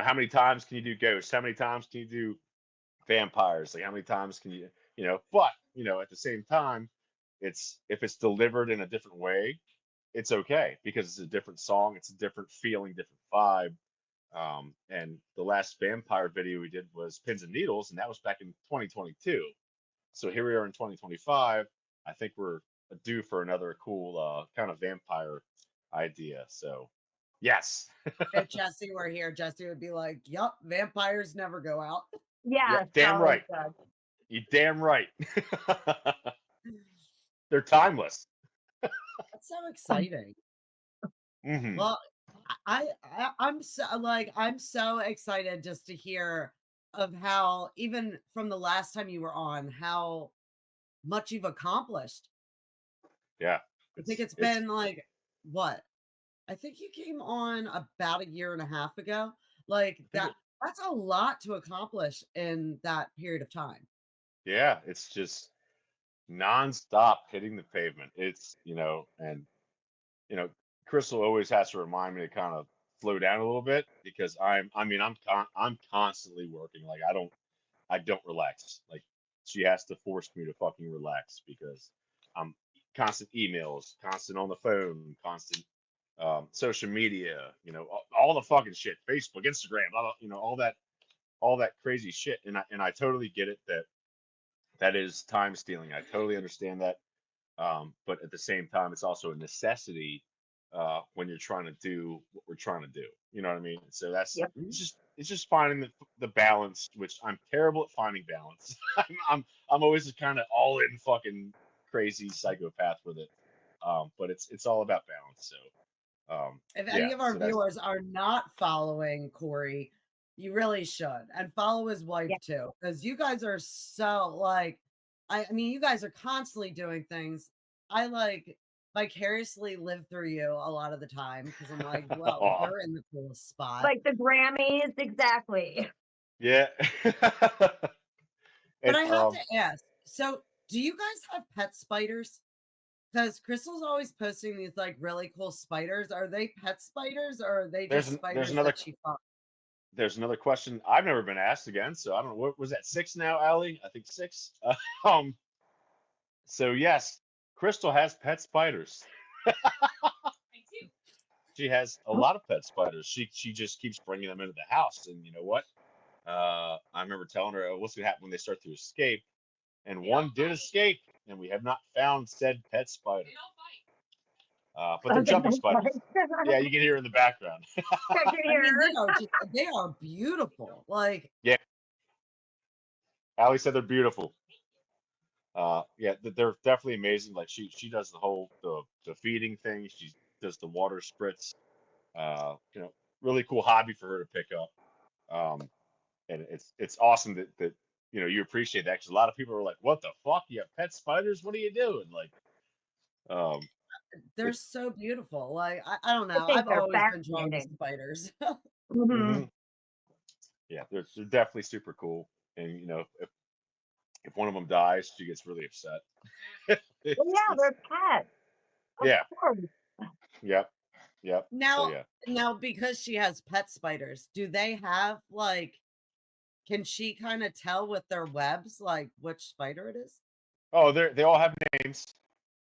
how many times can you do ghosts? How many times can you do vampires? Like, how many times can But at the same time, it's if it's delivered in a different way, it's okay because it's a different song, it's a different feeling, different vibe. And the last vampire video we did was Pins and Needles, and that was back in 2022. So here we are in 2025. I think we're due for another cool kind of vampire idea. So, yes, If Jesse were here, Jesse would be like, yup, vampires never go out. yep, Yeah, damn so right. good. You damn right. They're timeless. That's so exciting. Hmm. Well, I'm so excited just to hear of how even from the last time you were on, how much you've accomplished. Yeah, I think it's it's been like what? I think you came on about a year and a half ago. Like I think it, that's a lot to accomplish in that period of time. yeah, it's just nonstop hitting the pavement. And you know, Crystal always has to remind me to kind of slow down a little bit because I'm constantly working. Like I don't relax. Like she has to force me to fucking relax because I'm constant emails, constant on the phone, constant social media, all the fucking shit, Facebook, Instagram, all that crazy shit. And I totally get it that is time stealing. I totally understand that. But at the same time, it's also a necessity when you're trying to do what we're trying to do. You know what I mean? So that's Yep. it's just finding the balance, which I'm terrible at finding balance. I'm always kind of all in fucking crazy psychopath with it. But it's all about balance. So If yeah. any of our So that's viewers are not following Corey, you really should. And follow his wife Yeah. too. Because you guys are so like, I mean, you guys are constantly doing things. I like vicariously live through you a lot of the time because I'm like, well, Aw, you're in the coolest spot. Like the Grammys, exactly. yeah. But And I have to ask, so do you guys have pet spiders? Because Crystal's always posting these like really cool spiders. Are they pet spiders or are they just there's spiders another that she found? there's another question I've never been asked again, so I don't know. What was that, 6 now, Allie? I think 6. Um, so yes, Crystal has pet spiders. She has a lot of pet spiders. She just keeps bringing them into the house, and you know what? I remember telling her, "What's gonna happen when they start to escape?" And one did escape, and we have not found said pet spider. But they're jumping spiders. Yeah, you can hear in the background. I can I mean, hear. they are beautiful. Like, Yeah, Allie said they're beautiful. Yeah, they're definitely amazing. Like she does the feeding thing. She does the water spritz. You know, really cool hobby for her to pick up. Um, and it's awesome that you know you appreciate that because a lot of people are like, "What the fuck? You have pet spiders? What are you doing?" Like, um, they're it's so beautiful. Like, I don't I know. think I've they're always been drawn to fascinating. spiders. Hmm. mhm. Yeah, they're definitely super cool. And you know, if one of them dies, she gets really upset. Well, yeah, It's they're pets. Of yeah, course. yep, yep. So Now, yeah. now because she has pet spiders, do they have like, can she kind of tell with their webs like which spider it is? Oh, they all have names.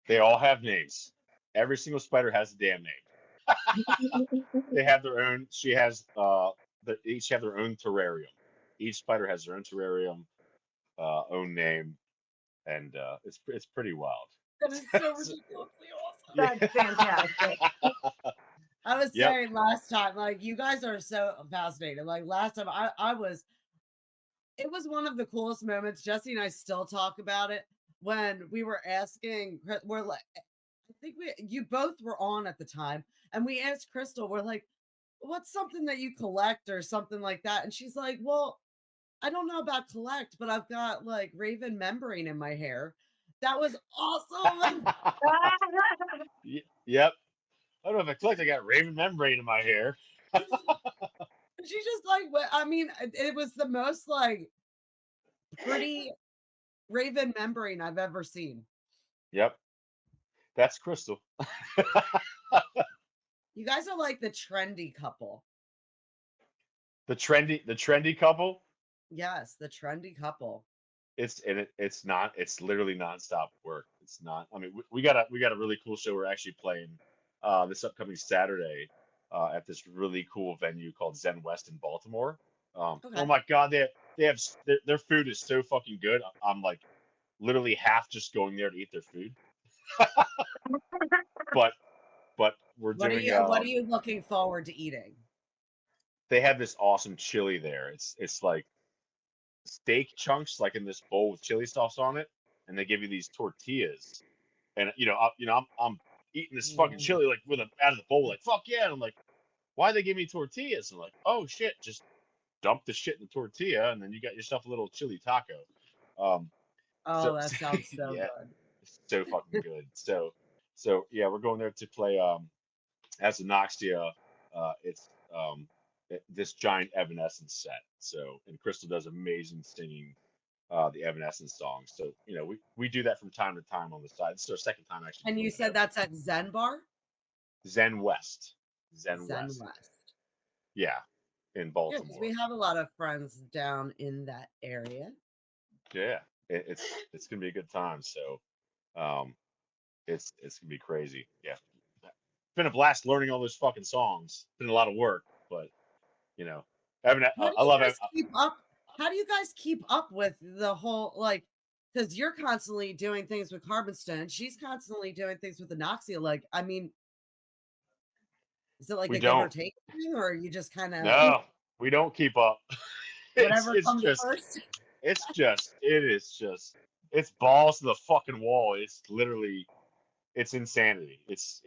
They all have names. Every single spider has a damn name. They have their own. She has they each have their own terrarium. Each spider has their own terrarium, own name, and it's pretty wild. That is so ridiculously awesome. Yeah. That's fantastic. I was Yep. saying last time, like you guys are so fascinating. Like last time I was, it was one of the coolest moments. Jesse and I still talk about it when we were asking, we're like, I think you both were on at the time, and we asked Crystal, we're like, what's something that you collect or something like that? And she's like, well, I don't know about collect, but I've got like raven membrane in my hair. That was awesome. Yep. I don't know if I clicked. I got raven membrane in my hair. She just like, I mean, it was the most like pretty raven membrane I've ever seen. Yep. That's Crystal. You guys are like the trendy couple. The trendy couple. Yes, the trendy couple. It's not. It's literally nonstop work. It's not. I mean, we got a really cool show we're actually playing this upcoming Saturday at this really cool venue called Zen West in Baltimore. Oh Okay. my God, their food is so fucking good. I'm like literally half just going there to eat their food, but we're doing What are you looking forward to eating? they have this awesome chili there. It's like steak chunks like in this bowl with chili sauce on it, and they give you these tortillas. And I'm eating this fucking Mm. chili like with a out of the bowl, like fuck yeah. And I'm like, why they give me tortillas? I'm like, oh shit, just dump the shit in the tortilla, and then you got yourself a little chili taco. Um, so, Oh, that sounds so yeah, good. it's so fucking good. So yeah, we're going there to play as Anoxia. It's this giant Evanescence set. So and Crystal does amazing singing the Evanescence songs. So you know we do that from time to time on the side. This is our second time actually And doing you that. said that's at Zen Bar? Zen West. Zen Zen West. West. Yeah, in Yeah, because Baltimore. we have a lot of friends down in that area. Yeah, it's gonna be a good time. So um, it's gonna be crazy. Yeah, it's been a blast learning all those fucking songs. It's been a lot of work, but you know, How do I you love it. guys keep up? How do you guys keep up with the whole like? Because you're constantly doing things with Carbonstone. She's constantly doing things with Anoxia. Like, I mean, is it like We a give or don't. take thing, or you just kind of No, we don't keep up. It's whatever it's comes just first? it's balls to the fucking wall. It's literally it's insanity. It's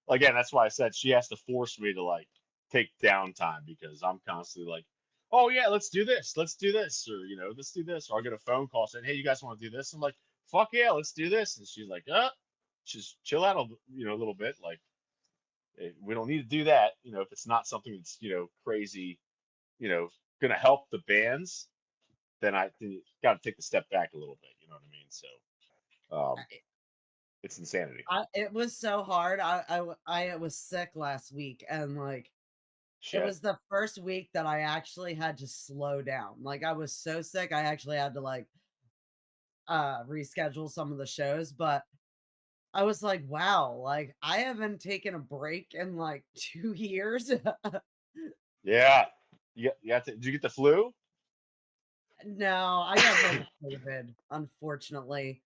again, that's why I said she has to force me to like take downtime because I'm constantly like, oh yeah, let's do this, or you know, let's do this, or I'll get a phone call saying, hey, you guys want to do this? I'm like, fuck yeah, let's do this, and she's like, just chill out a little bit. Like we don't need to do that. If it's not something that's crazy, gonna help the bands, then I got to take the step back a little bit. You know what I mean? So it's insanity. It was so hard. I was sick last week, and like it Shit. was the first week that I actually had to slow down. Like I was so sick, I actually had to like reschedule some of the shows, but I was like, wow, like I haven't taken a break in like 2 years. Yeah. Did you get the flu? No, I got COVID, unfortunately.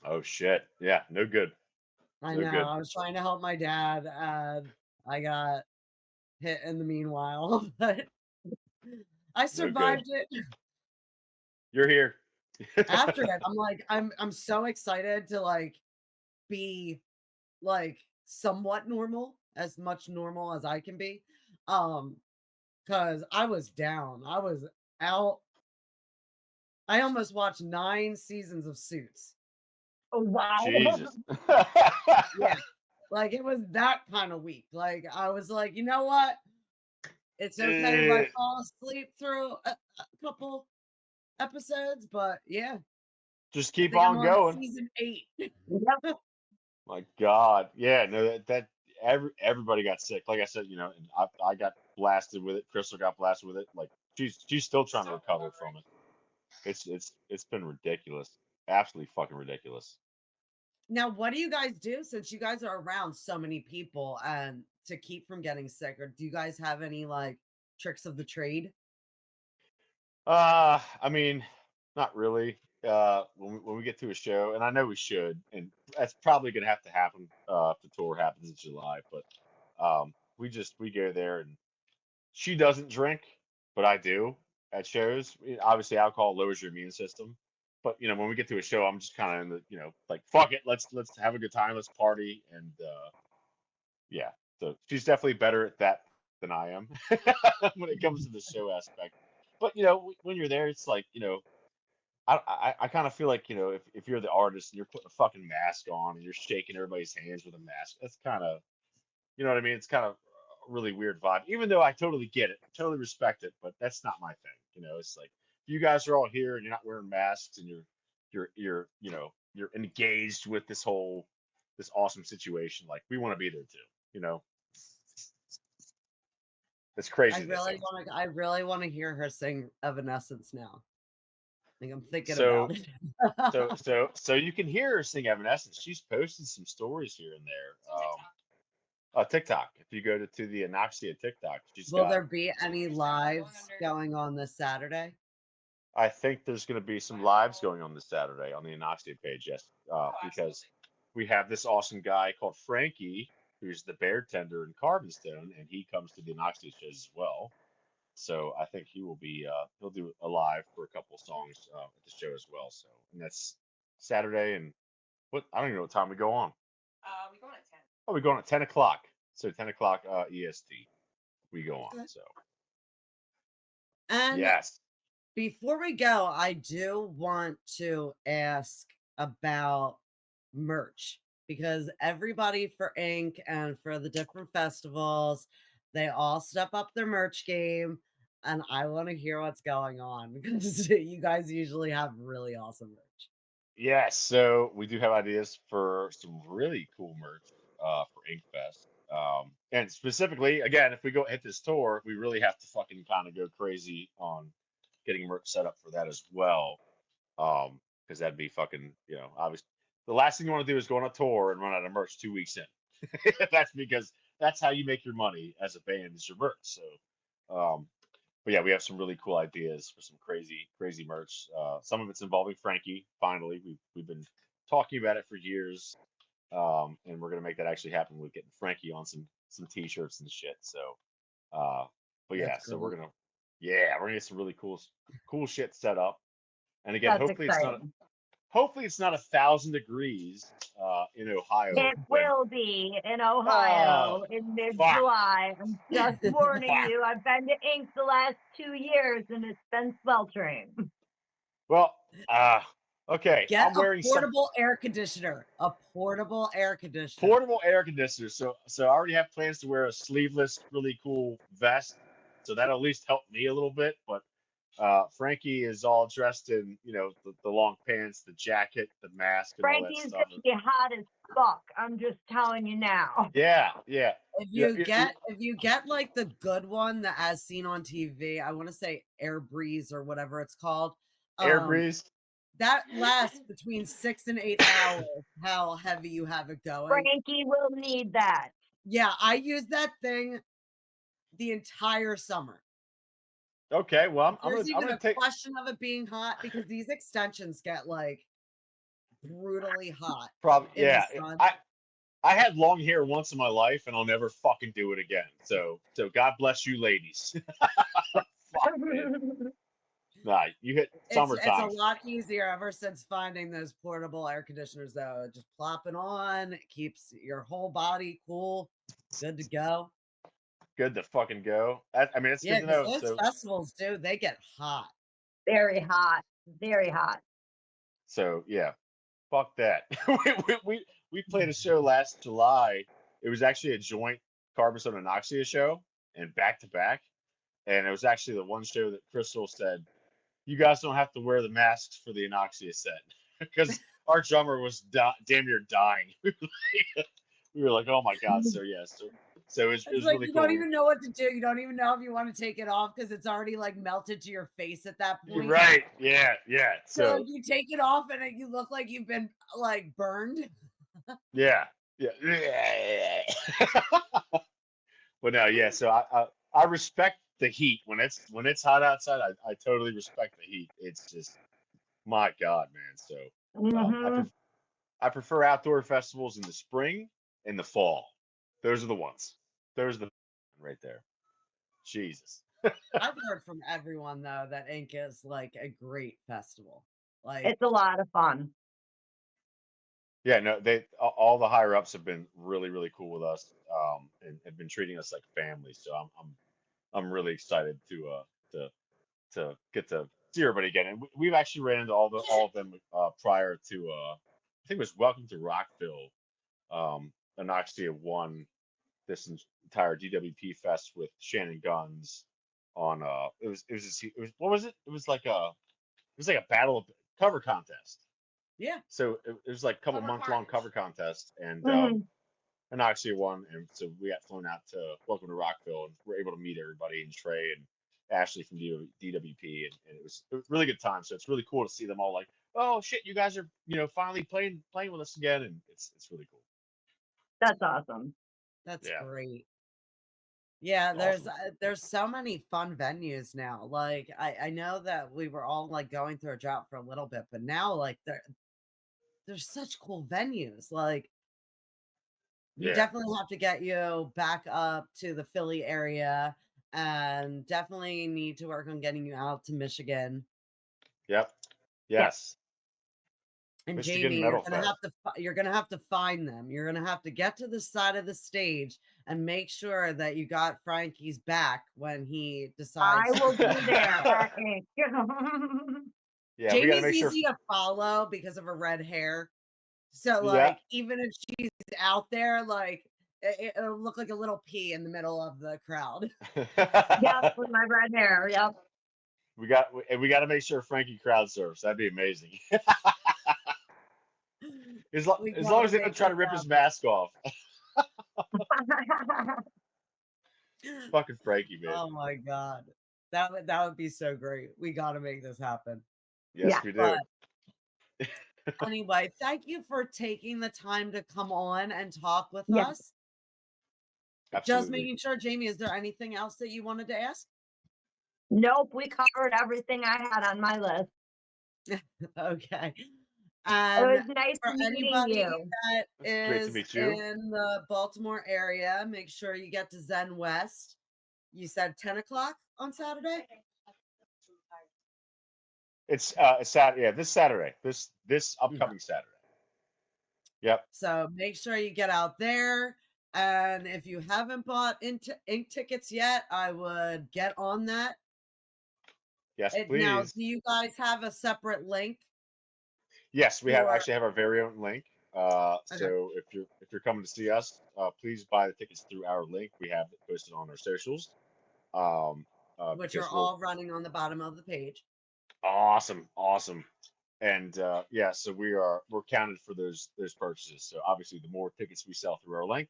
Oh shit. Yeah. No good. I No know. good. I was trying to help my dad, and I got hit in the meanwhile, but I No good. survived it. You're here. After it, I'm like, I'm so excited to like be like somewhat normal, as much normal as I can be. Because I was down. I was out. I almost watched 9 seasons of Suits. Oh, wow. Jesus. Yeah. Like it was that kind of week. Like I was like, you know what? It's okay if I fall asleep through a couple episodes, but yeah, Just I keep think I'm on on going. season 8. Yep. My God. Yeah, no, that everybody got sick. Like I said, and I got blasted with it. Crystal got blasted with it. Like she's still trying to recover from it. It's been ridiculous. Absolutely fucking ridiculous. Now, what do you guys do since you guys are around so many people and to keep from getting sick? Or do you guys have any like tricks of the trade? I mean, not really. When we get to a show, and I know we should, and that's probably gonna have to happen if the tour happens in July. But we go there, and she doesn't drink, but I do at shows. Obviously, alcohol lowers your immune system. But when we get to a show, I'm just kind of in the like fuck it, let's have a good time, let's party, and yeah. So she's definitely better at that than I am when it comes to the show aspect. But when you're there, it's like I kind of feel like if you're the artist and you're putting a fucking mask on and you're shaking everybody's hands with a mask, that's kind of what I mean. It's kind of a really weird vibe. Even though I totally get it, totally respect it, but that's not my thing. It's like if you guys are all here and you're not wearing masks and you're engaged with this awesome situation, like we want to be there too. It's crazy. I really want to hear her sing Evanescence now. I think I'm thinking So about it. so you can hear her sing Evanescence. She's posted some stories here and there. TikTok. If you go to the Anoxia TikTok, Will there be any lives going on this Saturday? I think there's going to be some lives going on this Saturday on the Anoxia page, yes, because we have this awesome guy called Frankie, who's the bartender in Carbonstone, and he comes to the Anoxia shows as well. So I think he will be he'll do a live for a couple songs at the show as well. So and that's Saturday, and I don't even know what time we go on. We go on at 10. Oh, we go on at 10 o'clock. So 10 o'clock EST we go on. So And yes. before we go, I do want to ask about merch because everybody for Inc. and for the different festivals, they all step up their merch game. And I want to hear what's going on because you guys usually have really awesome merch. Yes, so we do have ideas for some really cool merch for Inkfest. And specifically, again, if we go hit this tour, we really have to fucking kind of go crazy on getting merch set up for that as well. Because that'd be fucking, obviously. The last thing you want to do is go on a tour and run out of merch 2 weeks in. That's because that's how you make your money as a band is your merch. So, but yeah, we have some really cool ideas for some crazy, crazy merch. Some of it's involving Frankie. Finally, we've been talking about it for years, and we're gonna make that actually happen with getting Frankie on some t-shirts and shit. So, but yeah, That's so great. we're gonna get some really cool shit set up. And again, That's hopefully exciting. it's not 1,000 degrees in Ohio. It will be in Ohio in mid-July. I'm just warning you. I've been to Ink the last 2 years, and it's been sweltering. Well, Okay, Get I'm a wearing some portable air conditioner. A portable air conditioner. portable air conditioner. So I already have plans to wear a sleeveless, really cool vest. So that'll at least help me a little bit. But Frankie is all dressed in, the long pants, the jacket, the mask, and all that Frankie's stuff. gonna be hot as fuck. I'm just telling you now. Yeah. If you get like the good one that as seen on TV, I want to say Air Breeze or whatever it's called. Air breeze. That lasts between 6 and 8 hours. How heavy you have it going? Frankie will need that. Yeah, I use that thing the entire summer. Okay, well, I'm There's even gonna a take. question of it being hot because these extensions get like brutally hot. Probably, in the yeah. sun. I had long hair once in my life, and I'll never fucking do it again. So God bless you, ladies. Fuck, man. Nah, you hit summertime. It's a lot easier ever since finding those portable air conditioners, though. Just plop it on, it keeps your whole body cool, good to go. Good to fucking go. I mean, it's Yeah, good to know. because those So, festivals, dude, they get hot. Very hot. Very hot. so yeah, fuck that. we played a show last July. It was actually a joint Carbonstone and Anoxia show, and back to back. And it was actually the one show that Crystal said, "You guys don't have to wear the masks for the Anoxia set," because our drummer was damn near dying. We were like, "Oh my god!" So yeah, so it was It's like really you cool. don't even know what to do. You don't even know if you want to take it off because it's already like melted to your face at that point. Right? Yeah. So So you take it off and you look like you've been like burned. yeah. But no, yeah. So I respect the heat when it's hot outside. I totally respect the heat. It's just my god, man. So I prefer outdoor festivals in the spring and the fall. Those are the ones. Those are the right there. Jesus. I've heard from everyone though that Ink is like a great festival. Like It's a lot of fun. Yeah, no, all the higher ups have been really, really cool with us, and have been treating us like family. So I'm really excited to get to see everybody again. And we've actually ran into all of them prior to I think it was Welcome to Rockville. Anoxia won this entire DWP fest with Shannon Guns on it was what was it? It was like a battle of cover contest. yeah. So it was like a couple month-long cover contest, and Anoxia won, and so we got flown out to Welcome to Rockville, and we're able to meet everybody, and Trey and Ashley from DWP, and it was a really good time. So it's really cool to see them all like, oh shit, you guys are finally playing with us again, and it's really cool. That's awesome. That's Yeah. great. Yeah, Awesome. there's so many fun venues now. Like I know that we were all like going through a drought for a little bit, but now like there's such cool venues. Like we Yeah. definitely have to get you back up to the Philly area and definitely need to work on getting you out to Michigan. Yep. Yes. And Michigan Jamie, Metal you're gonna have to find them. You're gonna have to get to the side of the stage and make sure that you got Frankie's back when he decides. I will be there. Yeah, we gotta Jamie's make sure. easy to follow because of her red hair. So Yeah. like even if she's out there, like it'll look like a little pea in the middle of the crowd. Yep, with my red hair. Yep. we got to make sure Frankie crowd surfs. That'd be amazing. As long as they don't try to rip his mask off. Fucking Frankie, man. Oh my god. That would be so great. We gotta make this happen. Yes, Yeah, we do. Anyway, thank you for taking the time to come on and talk with Yeah. us. Absolutely. Just making sure, Jamie, is there anything else that you wanted to ask? Nope, we covered everything I had on my list. Okay. It And was nice for meeting anybody you. that Great to is meet you. in the Baltimore area, make sure you get to Zen West. You said 10 o'clock on Saturday? It's Saturday. Yeah, this Saturday. This upcoming Saturday. Yep. So make sure you get out there. And if you haven't bought ink tickets yet, I would get on that. Yes, Now, please. do you guys have a separate link? Yes, we for have our very own link. okay, So if you're coming to see us, please buy the tickets through our link. We have it posted on our socials. Um, which are because we're all running on the bottom of the page. awesome, and yeah, so we're counted for those purchases. So obviously, the more tickets we sell through our link,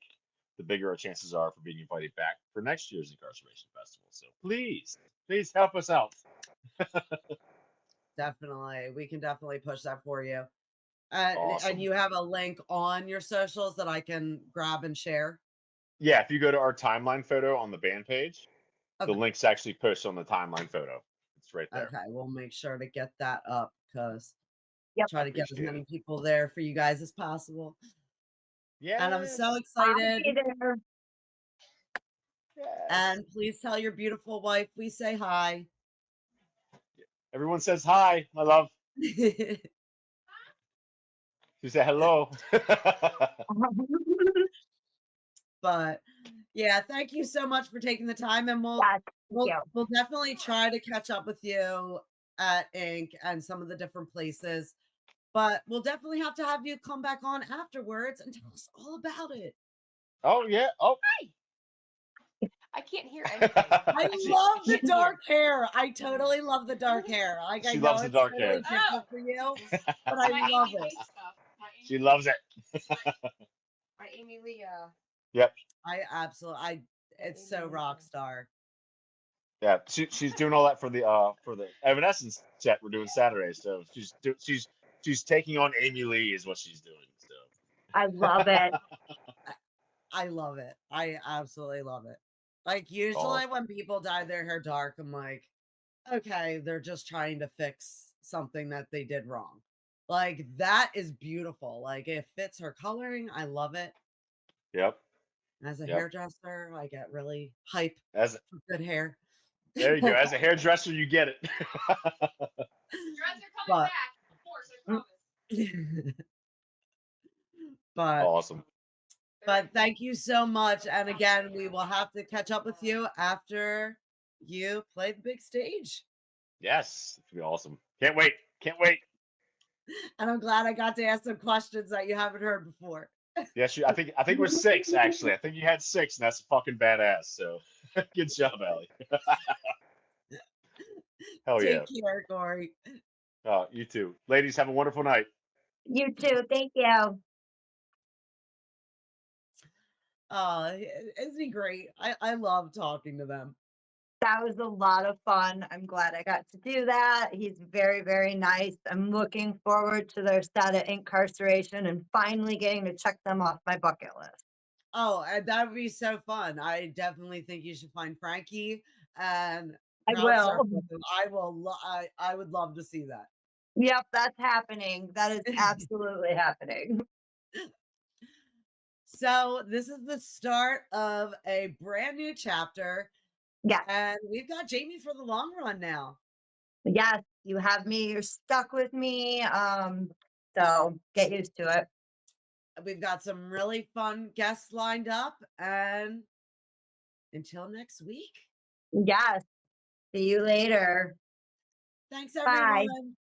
the bigger our chances are for being invited back for next year's Incarceration Festival. So please help us out. Definitely. We can definitely push that for you. And Awesome. you have a link on your socials that I can grab and share. Yeah, if you go to our timeline photo on the band page, the Okay. link's actually posted on the timeline photo. It's right there. Okay. We'll make sure to get that up because Yep. I try to get as appreciate many it. people there for you guys as possible. And I'm so Yes. I'll excited. be there. Yes. And please tell your beautiful wife we say hi. Everyone says hi, my love. She said hello. But yeah, thank you so much for taking the time, and Yes, thank you. we'll definitely try to catch up with you at Inc. and some of the different places. But we'll definitely have to have you come back on afterwards and tell us all about it. Oh yeah. Oh. I can't hear anything. I she, love the she dark hair. I totally love the dark hair. Like I she know loves the it's dark totally hair. different for you, but It's I my love Amy it. Lee stuff. She loves it. My Amy Lee. Yep. I absolutely it's so rock star. Yeah. She's doing all that for the Evanescence set we're doing Saturday. So she's taking on Amy Lee is what she's doing. So. I love it. I love it. I absolutely love it. Like usually Awesome. when people dye their hair dark, I'm like, okay, they're just trying to fix something that they did wrong. Like that is beautiful. Like it fits her coloring. I love it. Yep. As a Yep. hairdresser, I get really hype As for good hair. there you go. As a hairdresser, you get it. Dreads are coming but back. Of course, I promise. but Awesome. thank you so much. And again, we will have to catch up with you after you play the big stage. Yes, it's gonna be awesome. Can't wait. Can't wait. And I'm glad I got to ask some questions that you haven't heard before. Yes, I think it was 6 actually. I think you had 6, and that's fucking badass. So, good job, Allie. Hell yeah. Take care, Corey. You too, ladies. Have a wonderful night. You too. Thank you. Isn't he great? I love talking to them. That was a lot of fun. I'm glad I got to do that. He's very, very nice. I'm looking forward to their set at Incarceration and finally getting to check them off my bucket list. Oh, and that would be so fun. I definitely think you should find Frankie and I crowd surf will. with him. I would love to see that. Yep, that's happening. That is absolutely happening. So this is the start of a brand new chapter, Yes, and we've got Jamie for the long run now. yes, you have me. You're stuck with me. So get used to it. We've got some really fun guests lined up, and until next week, Yes. See you later. thanks Bye. everyone.